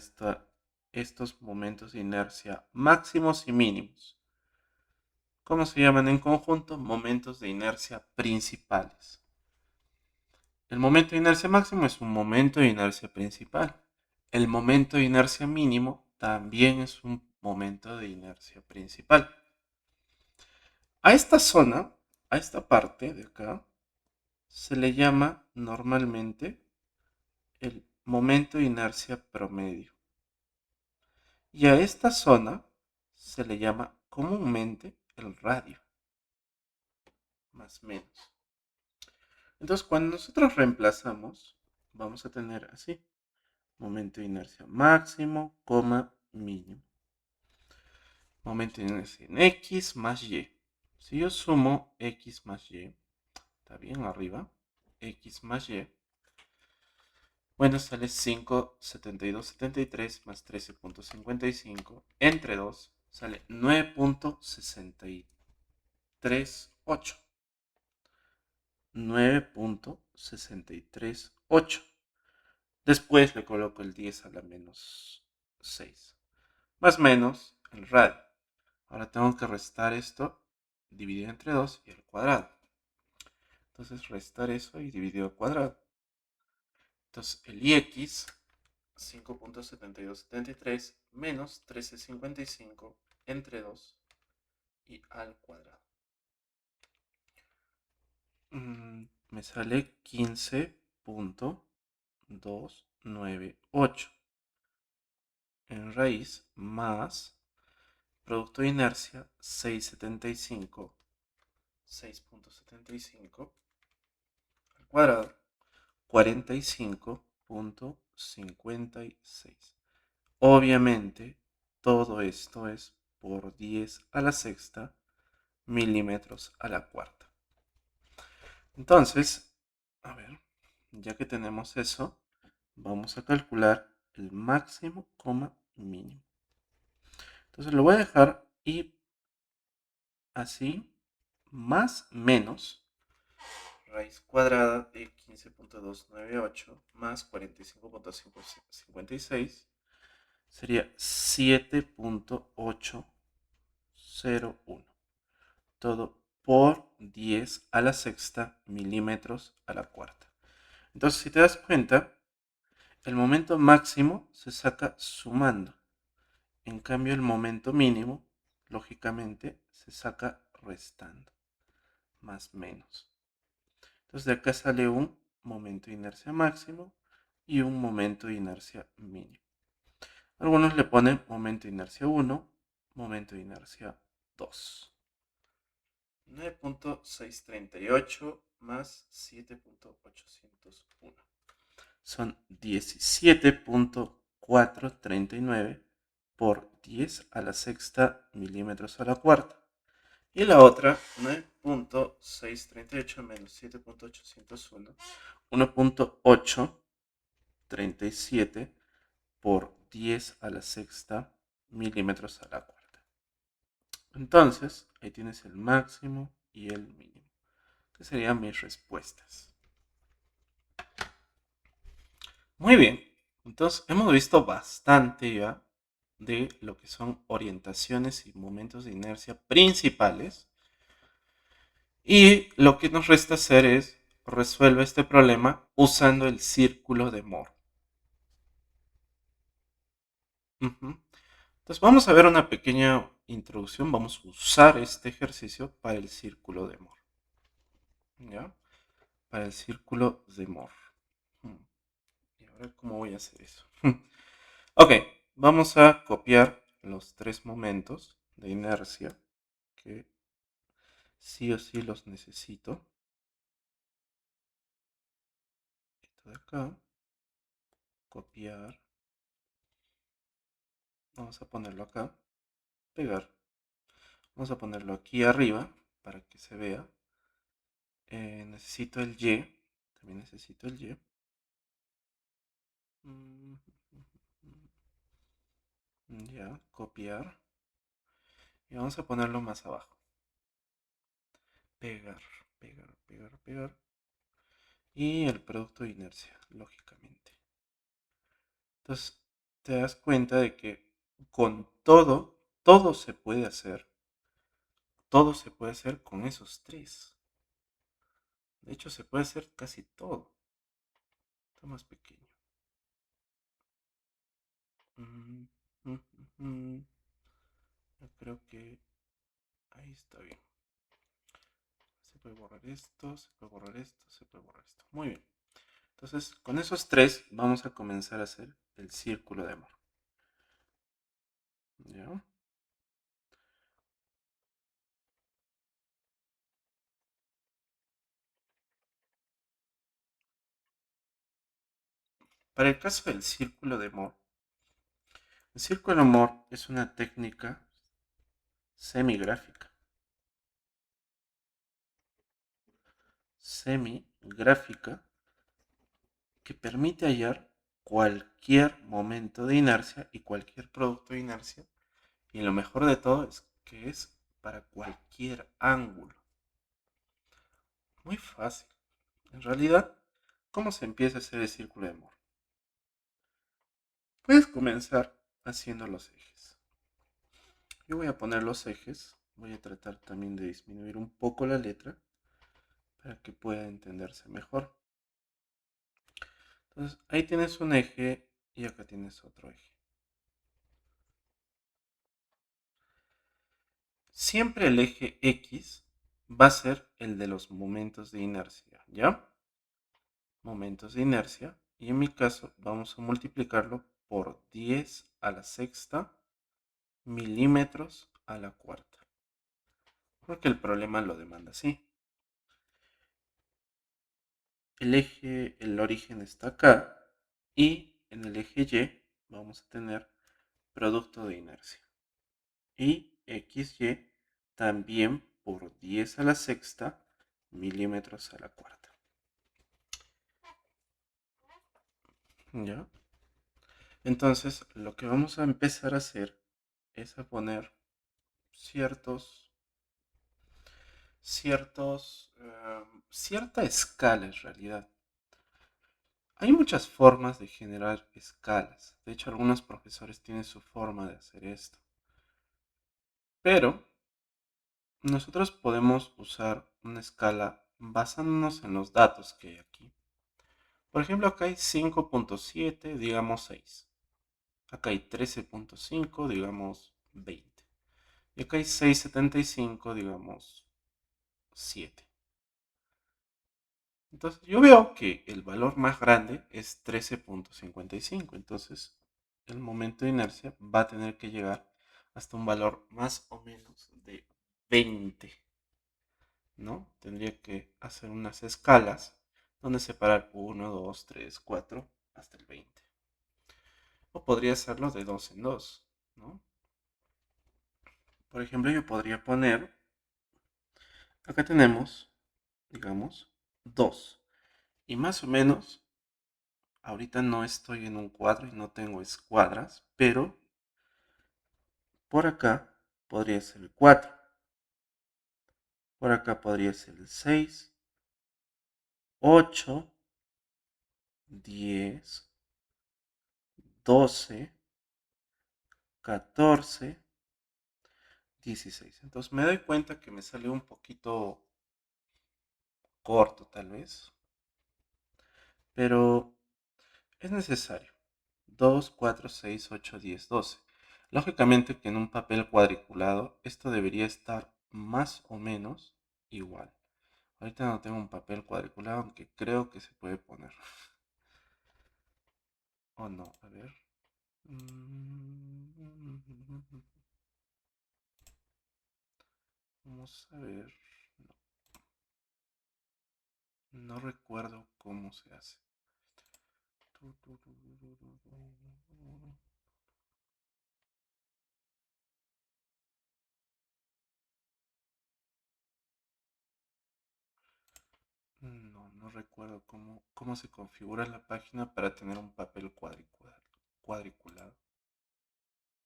estos momentos de inercia máximos y mínimos. ¿Cómo se llaman en conjunto? Momentos de inercia principales. El momento de inercia máximo es un momento de inercia principal. El momento de inercia mínimo también es un momento de inercia principal. A esta zona, a esta parte de acá, se le llama normalmente el momento de inercia promedio. Y a esta zona se le llama comúnmente el radio, más o menos. Entonces, cuando nosotros reemplazamos, vamos a tener así, momento de inercia máximo, coma, mínimo. Momento de inercia en x más y. Si yo sumo x más y, está bien arriba, x más y, bueno, sale 5,7273 más 13,55 entre 2, sale 9,638. 9,638. Después le coloco el 10 a la menos 6. Más menos el radio. Ahora tengo que restar esto, dividir entre 2 y al cuadrado. Entonces restar eso y dividir al cuadrado. Entonces el ix, 5,7273 menos 13,55 entre 2 y al cuadrado. Me sale 15,298 en raíz más producto de inercia 6,75 al cuadrado 45,56. Obviamente todo esto es por 10 a la sexta milímetros a la cuarta. Entonces, a ver, ya que tenemos eso, vamos a calcular el máximo, mínimo. Entonces lo voy a dejar y así, más menos raíz cuadrada de 15,298 más 45,556 sería 7,801. Todo por 10 a la sexta milímetros a la cuarta. Entonces, si te das cuenta, el momento máximo se saca sumando. En cambio, el momento mínimo, lógicamente, se saca restando. Más menos. Entonces de acá sale un momento de inercia máximo y un momento de inercia mínimo. Algunos le ponen momento de inercia 1, momento de inercia 2. 9.638 más 7.801. Son 17.439 por 10 a la sexta milímetros a la cuarta. Y la otra, 9.638 menos 7.801, 1.837 por 10 a la sexta milímetros a la cuarta. Entonces, ahí tienes el máximo y el mínimo, que serían mis respuestas. Muy bien, entonces hemos visto bastante ya de lo que son orientaciones y momentos de inercia principales. Y lo que nos resta hacer es resuelve este problema usando el círculo de Moore. Ujú. Entonces vamos a ver una pequeña introducción. Vamos a usar este ejercicio para el círculo de Moore. ¿Ya? Para el círculo de Moore. Y ahora, ¿cómo voy a hacer eso? Ok, vamos a copiar los tres momentos de inercia que sí o sí los necesito. Esto de acá. Copiar. Vamos a ponerlo acá. Pegar. Vamos a ponerlo aquí arriba para que se vea. Necesito el Y. También necesito el Y. Ya, copiar. Y vamos a ponerlo más abajo. Pegar, pegar, pegar, pegar. Y el producto de inercia, lógicamente. Entonces, te das cuenta de que con todo se puede hacer. Todo se puede hacer con esos tres. De hecho, se puede hacer casi todo. Está más pequeño. Mm, mm, mm. Yo creo que ahí está bien. Se puede borrar esto, se puede borrar esto, se puede borrar esto. Muy bien. Entonces, con esos tres vamos a comenzar a hacer el círculo de amor. ¿Ya? Para el caso del círculo de amor, el círculo de amor es una técnica semigráfica. Semigráfica que permite hallar cualquier momento de inercia y cualquier producto de inercia. Y lo mejor de todo es que es para cualquier ángulo. Muy fácil. En realidad, ¿cómo se empieza a hacer el círculo de Moore? Puedes comenzar haciendo los ejes. Yo voy a poner los ejes. Voy a tratar también de disminuir un poco la letra para que pueda entenderse mejor. Entonces, ahí tienes un eje y acá tienes otro eje. Siempre el eje X va a ser el de los momentos de inercia, ¿ya? Momentos de inercia. Y en mi caso vamos a multiplicarlo por 10 a la sexta milímetros a la cuarta. Porque el problema lo demanda así. El origen está acá. Y en el eje Y vamos a tener producto de inercia. Y XY también por 10 a la sexta milímetros a la cuarta. ¿Ya? Entonces, lo que vamos a empezar a hacer es a poner cierta escala en realidad. Hay muchas formas de generar escalas. De hecho, algunos profesores tienen su forma de hacer esto. Pero nosotros podemos usar una escala basándonos en los datos que hay aquí. Por ejemplo, acá hay 5.7, digamos 6. Acá hay 13.5, digamos 20. Y acá hay 6.75, digamos 7. Entonces yo veo que el valor más grande es 13.55. Entonces el momento de inercia va a tener que llegar hasta un valor más o menos de 20, ¿no? Tendría que hacer unas escalas donde separar 1, 2, 3, 4 hasta el 20. O podría hacerlo de 2 en 2, ¿no? Por ejemplo, yo podría poner, acá tenemos, digamos, 2. Y más o menos, ahorita no estoy en un cuadro y no tengo escuadras, pero por acá podría ser el 4. Por acá podría ser el 6, 8, 10, 12, 14, 16. Entonces me doy cuenta que me salió un poquito corto tal vez, pero es necesario. 2, 4, 6, 8, 10, 12. Lógicamente que en un papel cuadriculado esto debería estar más o menos igual. Ahorita no tengo un papel cuadriculado, aunque creo que se puede poner. O no, a ver. Vamos a ver. No recuerdo cómo se hace. No recuerdo cómo se configura la página para tener un papel cuadriculado.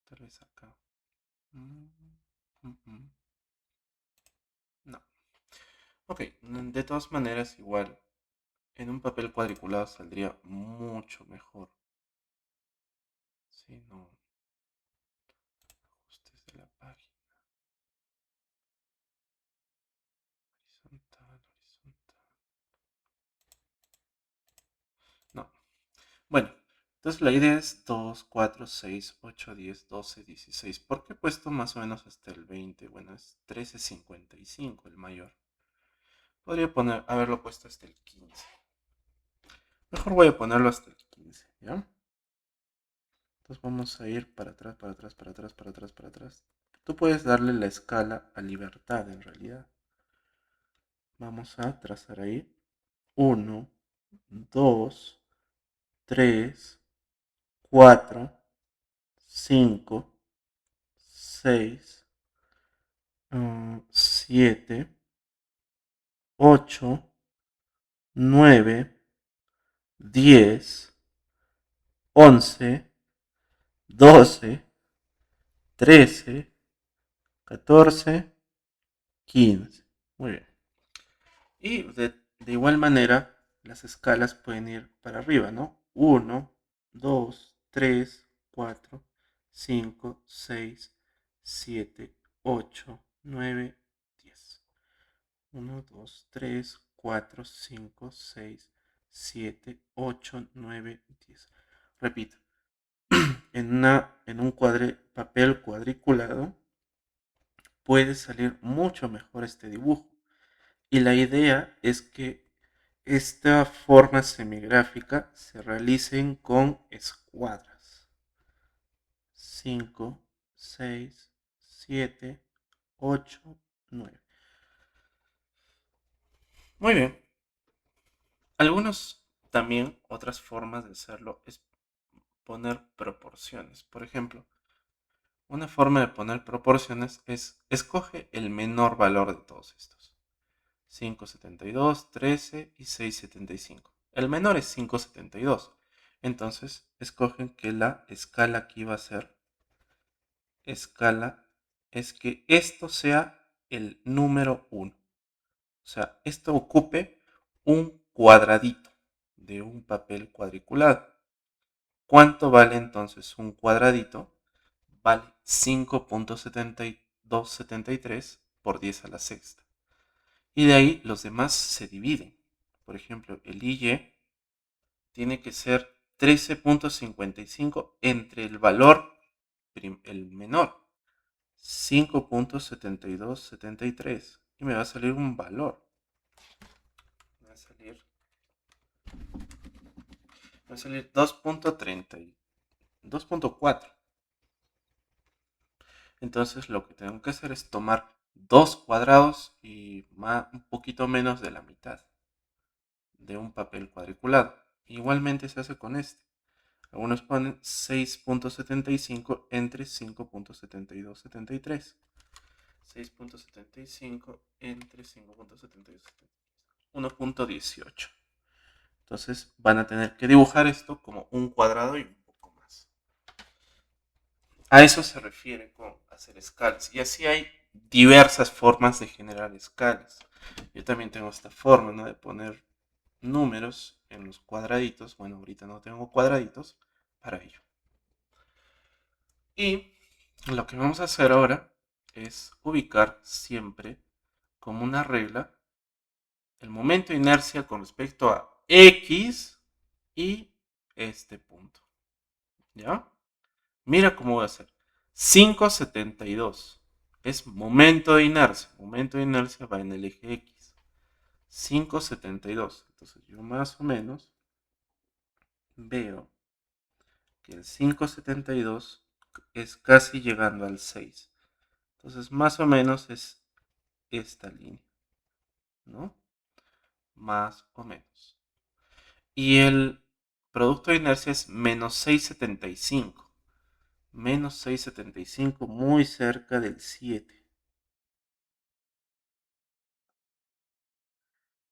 Tal vez acá. Mm, mm, mm. No. Ok, de todas maneras, igual, en un papel cuadriculado saldría mucho mejor. Si no, ajustes de la página. Horizontal, horizontal. No. Bueno, entonces la idea es 2, 4, 6, 8, 10, 12, 16. ¿Por qué he puesto más o menos hasta el 20? Bueno, es 13.55 el mayor. Podría haberlo puesto hasta el 15. Mejor voy a ponerlo hasta el 15, ¿ya? Entonces vamos a ir para atrás, para atrás, para atrás, para atrás, para atrás. Tú puedes darle la escala a libertad en realidad. Vamos a trazar ahí. 1, 2, 3, 4, 5, 6, 7, 8, 9, 10, 11, 12, 13, 14, 15. Muy bien. Y de igual manera, las escalas pueden ir para arriba, ¿no? 1, 2, 3, 4, 5, 6, 7, 8, 9, 10. 1, 2, 3, 4, 5, 6, 7, 8, 9, 10. Repito, en un papel cuadriculado puede salir mucho mejor este dibujo. Y la idea es que esta forma semigráfica se realicen con escuadras. 5, 6, 7, 8, 9. Muy bien. Otras formas de hacerlo es poner proporciones. Por ejemplo, una forma de poner proporciones es escoge el menor valor de todos estos. 5,72, 13 y 6,75. El menor es 5,72. Entonces, escogen que la escala aquí va a ser escala, es que esto sea el número 1. O sea, esto ocupe un cuadradito de un papel cuadriculado. ¿Cuánto vale entonces un cuadradito? Vale 5,7273 por 10 a la sexta. Y de ahí los demás se dividen. Por ejemplo, el IY tiene que ser 13.55 entre el valor, el menor, 5,7273. Y me va a salir un valor. Me va a salir Va a salir 2.4. Entonces lo que tengo que hacer es tomar 2 cuadrados y un poquito menos de la mitad de un papel cuadriculado. Igualmente se hace con este. Algunos ponen 6.75 entre 5.7273. 6.75 entre 5.7273. 1.18. Entonces van a tener que dibujar esto como un cuadrado y un poco más. A eso se refiere con hacer escalas. Y así hay diversas formas de generar escalas. Yo también tengo esta forma, ¿no?, de poner números en los cuadraditos. Bueno, ahorita no tengo cuadraditos para ello. Y lo que vamos a hacer ahora es ubicar siempre como una regla el momento de inercia con respecto a X y este punto. ¿Ya? Mira cómo voy a hacer. 5,72 es momento de inercia. Momento de inercia va en el eje X. 5,72. Entonces yo más o menos veo que el 5,72 es casi llegando al 6. Entonces más o menos es esta línea, ¿no? Más o menos. Y el producto de inercia es menos 6,75. Menos 6,75, muy cerca del 7.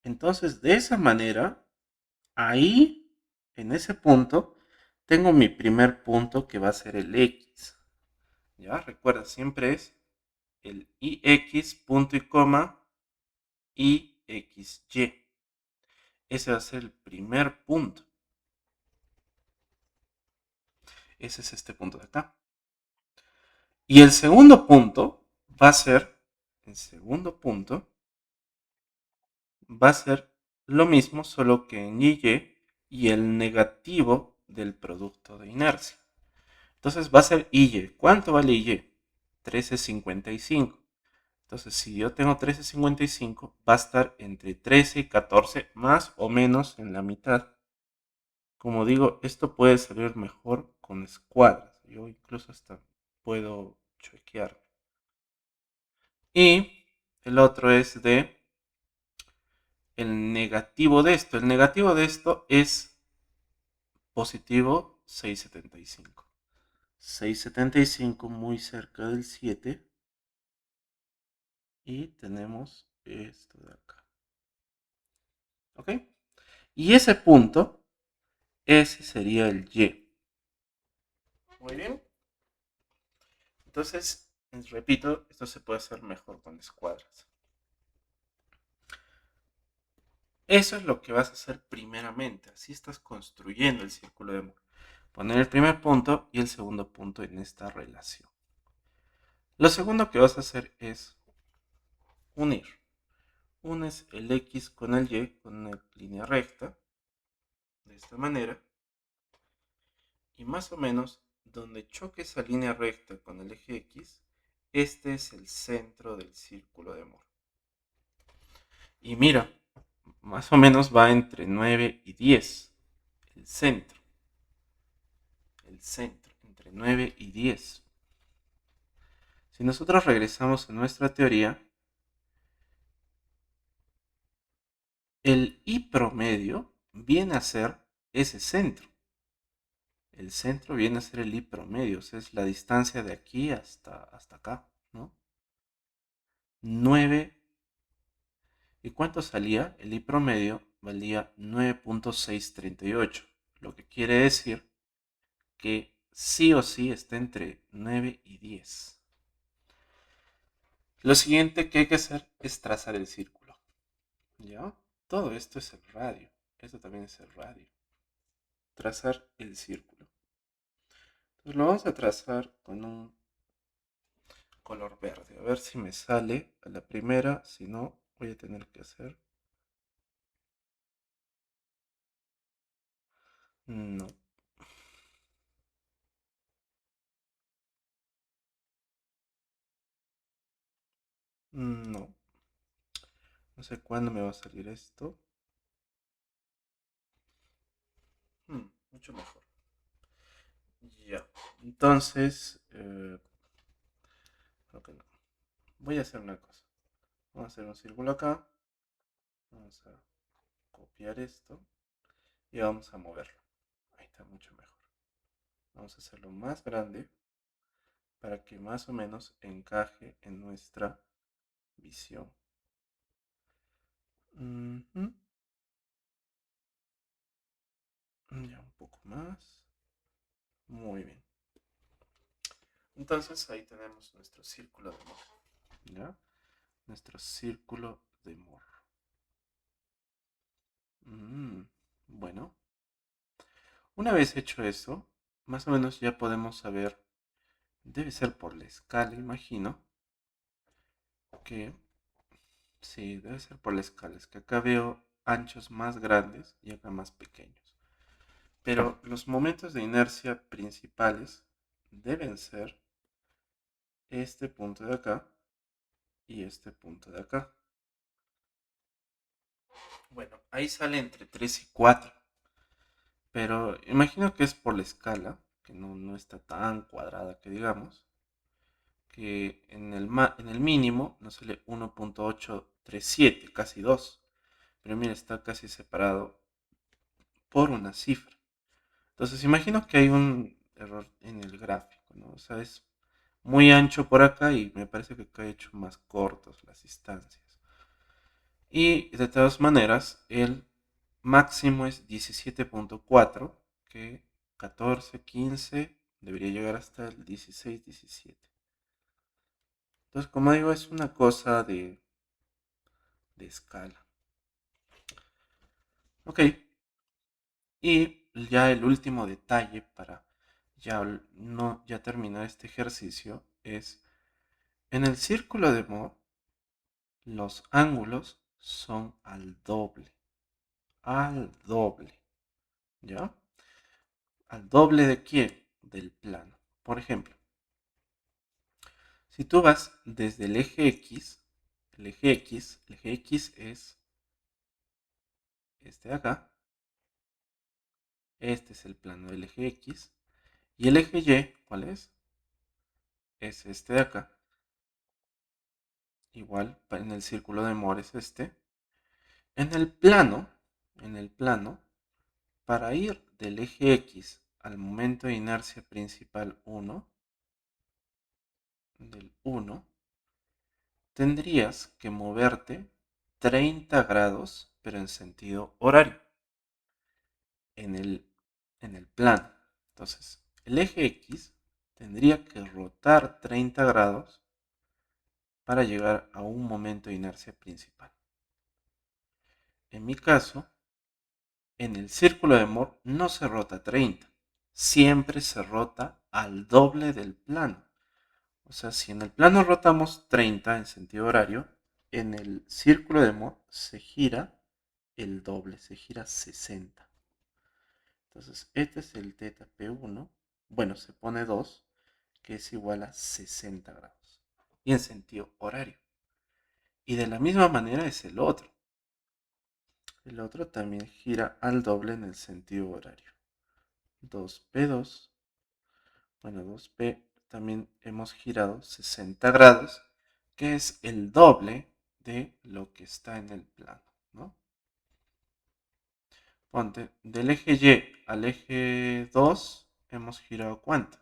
Entonces, de esa manera, ahí, en ese punto, tengo mi primer punto que va a ser el X. ¿Ya? Recuerda, siempre es el IX, punto y coma, IXY. Ese va a ser el primer punto. Ese es este punto de acá. Y el segundo punto va a ser, el segundo punto va a ser lo mismo, solo que en YY y el negativo del producto de inercia. Entonces va a ser YY. ¿Cuánto vale YY? 13,55. Entonces, si yo tengo 13,55, va a estar entre 13 y 14, más o menos en la mitad. Como digo, esto puede salir mejor con escuadras. Yo incluso hasta puedo chequear. Y el otro es de el negativo de esto. El negativo de esto es positivo 6,75. 6,75 muy cerca del 7. Y tenemos esto de acá. ¿Ok? Y ese punto, ese sería el Y. Muy bien. Entonces, repito, esto se puede hacer mejor con escuadras. Eso es lo que vas a hacer primeramente. Así estás construyendo el círculo de Moore. Poner el primer punto y el segundo punto en esta relación. Lo segundo que vas a hacer es unir. Unes el X con el Y con una línea recta. De esta manera. Y más o menos donde choque esa línea recta con el eje X, este es el centro del círculo de Moore. Y mira, más o menos va entre 9 y 10. El centro. El centro, entre 9 y 10. Si nosotros regresamos a nuestra teoría, el I promedio viene a ser ese centro. El centro viene a ser el I promedio, o sea, es la distancia de aquí hasta acá, ¿no? 9. ¿Y cuánto salía? El I promedio valía 9.638, lo que quiere decir que sí o sí está entre 9 y 10. Lo siguiente que hay que hacer es trazar el círculo. ¿Ya? Todo esto es el radio. Esto también es el radio. Trazar el círculo. Entonces lo vamos a trazar con un color verde. A ver si me sale a la primera. Si no, voy a tener que hacer. No. No. No sé cuándo me va a salir esto. mucho mejor. Ya, entonces, creo que no. Voy a hacer una cosa. Vamos a hacer un círculo acá. Vamos a copiar esto y vamos a moverlo. Ahí está mucho mejor. Vamos a hacerlo más grande para que más o menos encaje en nuestra visión. Ujú. Ya un poco más. Muy bien. Entonces ahí tenemos nuestro círculo de Moore. ¿Ya? Nuestro círculo de Moore. Bueno, una vez hecho eso, más o menos ya podemos saber, debe ser por la escala, imagino, que sí, debe ser por la escala, es que acá veo anchos más grandes y acá más pequeños. Pero los momentos de inercia principales deben ser este punto de acá y este punto de acá. Bueno, ahí sale entre 3 y 4. Pero imagino que es por la escala, que no está tan cuadrada que digamos, que en el mínimo nos sale 1.837, casi 2. Pero mira, está casi separado por una cifra. Entonces imagino que hay un error en el gráfico, ¿no? O sea, es muy ancho por acá y me parece que acá he hecho más cortos las distancias. Y de todas maneras, el máximo es 17.4, que 14, 15, debería llegar hasta el 16, 17. Entonces, como digo, es una cosa de escala. Ok, y ya el último detalle para ya terminar este ejercicio es, en el círculo de Moore, los ángulos son al doble. Al doble. ¿Ya? ¿Al doble de quién? Del plano. Por ejemplo, si tú vas desde el eje X, el eje X es este de acá, este es el plano del eje X, y el eje Y, ¿cuál es? Es este de acá, igual en el círculo de Moore es este. En el plano, para ir del eje X al momento de inercia principal 1, del 1, tendrías que moverte 30 grados, pero en sentido horario, en el plano. Entonces, el eje X tendría que rotar 30 grados para llegar a un momento de inercia principal. En mi caso, en el círculo de Moore no se rota 30, siempre se rota al doble del plano. O sea, si en el plano rotamos 30 en sentido horario, en el círculo de Moore se gira el doble, se gira 60. Entonces, este es el teta P1. Bueno, se pone 2, que es igual a 60 grados. Y en sentido horario. Y de la misma manera es el otro. El otro también gira al doble en el sentido horario. 2P2. Bueno, 2P también hemos girado 60 grados, que es el doble de lo que está en el plano, ¿no? Ponte, del eje Y al eje 2 hemos girado ¿cuánto?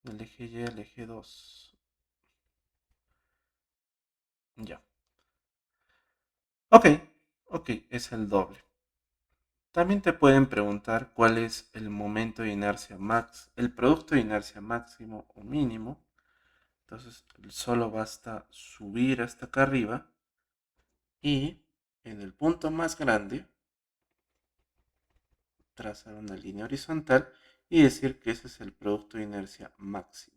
Del eje Y al eje 2. Ya. Ok, ok, es el doble. También te pueden preguntar cuál es el momento de inercia max, el producto de inercia máximo o mínimo. Entonces solo basta subir hasta acá arriba y en el punto más grande trazar una línea horizontal y decir que ese es el producto de inercia máximo.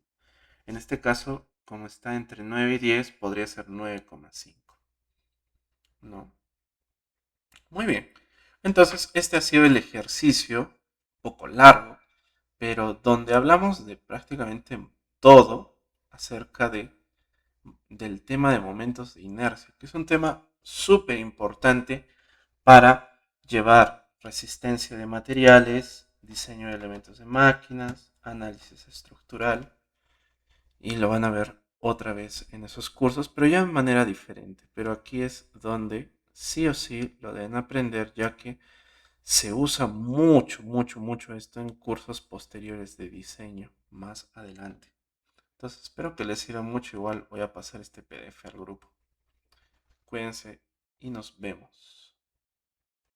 En este caso, como está entre 9 y 10, podría ser 9,5. ¿No? Muy bien. Entonces, este ha sido el ejercicio, un poco largo, pero donde hablamos de prácticamente todo acerca del tema de momentos de inercia, que es un tema súper importante para llevar resistencia de materiales, diseño de elementos de máquinas, análisis estructural, y lo van a ver otra vez en esos cursos, pero ya de manera diferente. Pero aquí es donde sí o sí lo deben aprender, ya que se usa mucho, mucho, mucho esto en cursos posteriores de diseño más adelante. Entonces espero que les sirva mucho. Igual voy a pasar este PDF al grupo. Cuídense y nos vemos.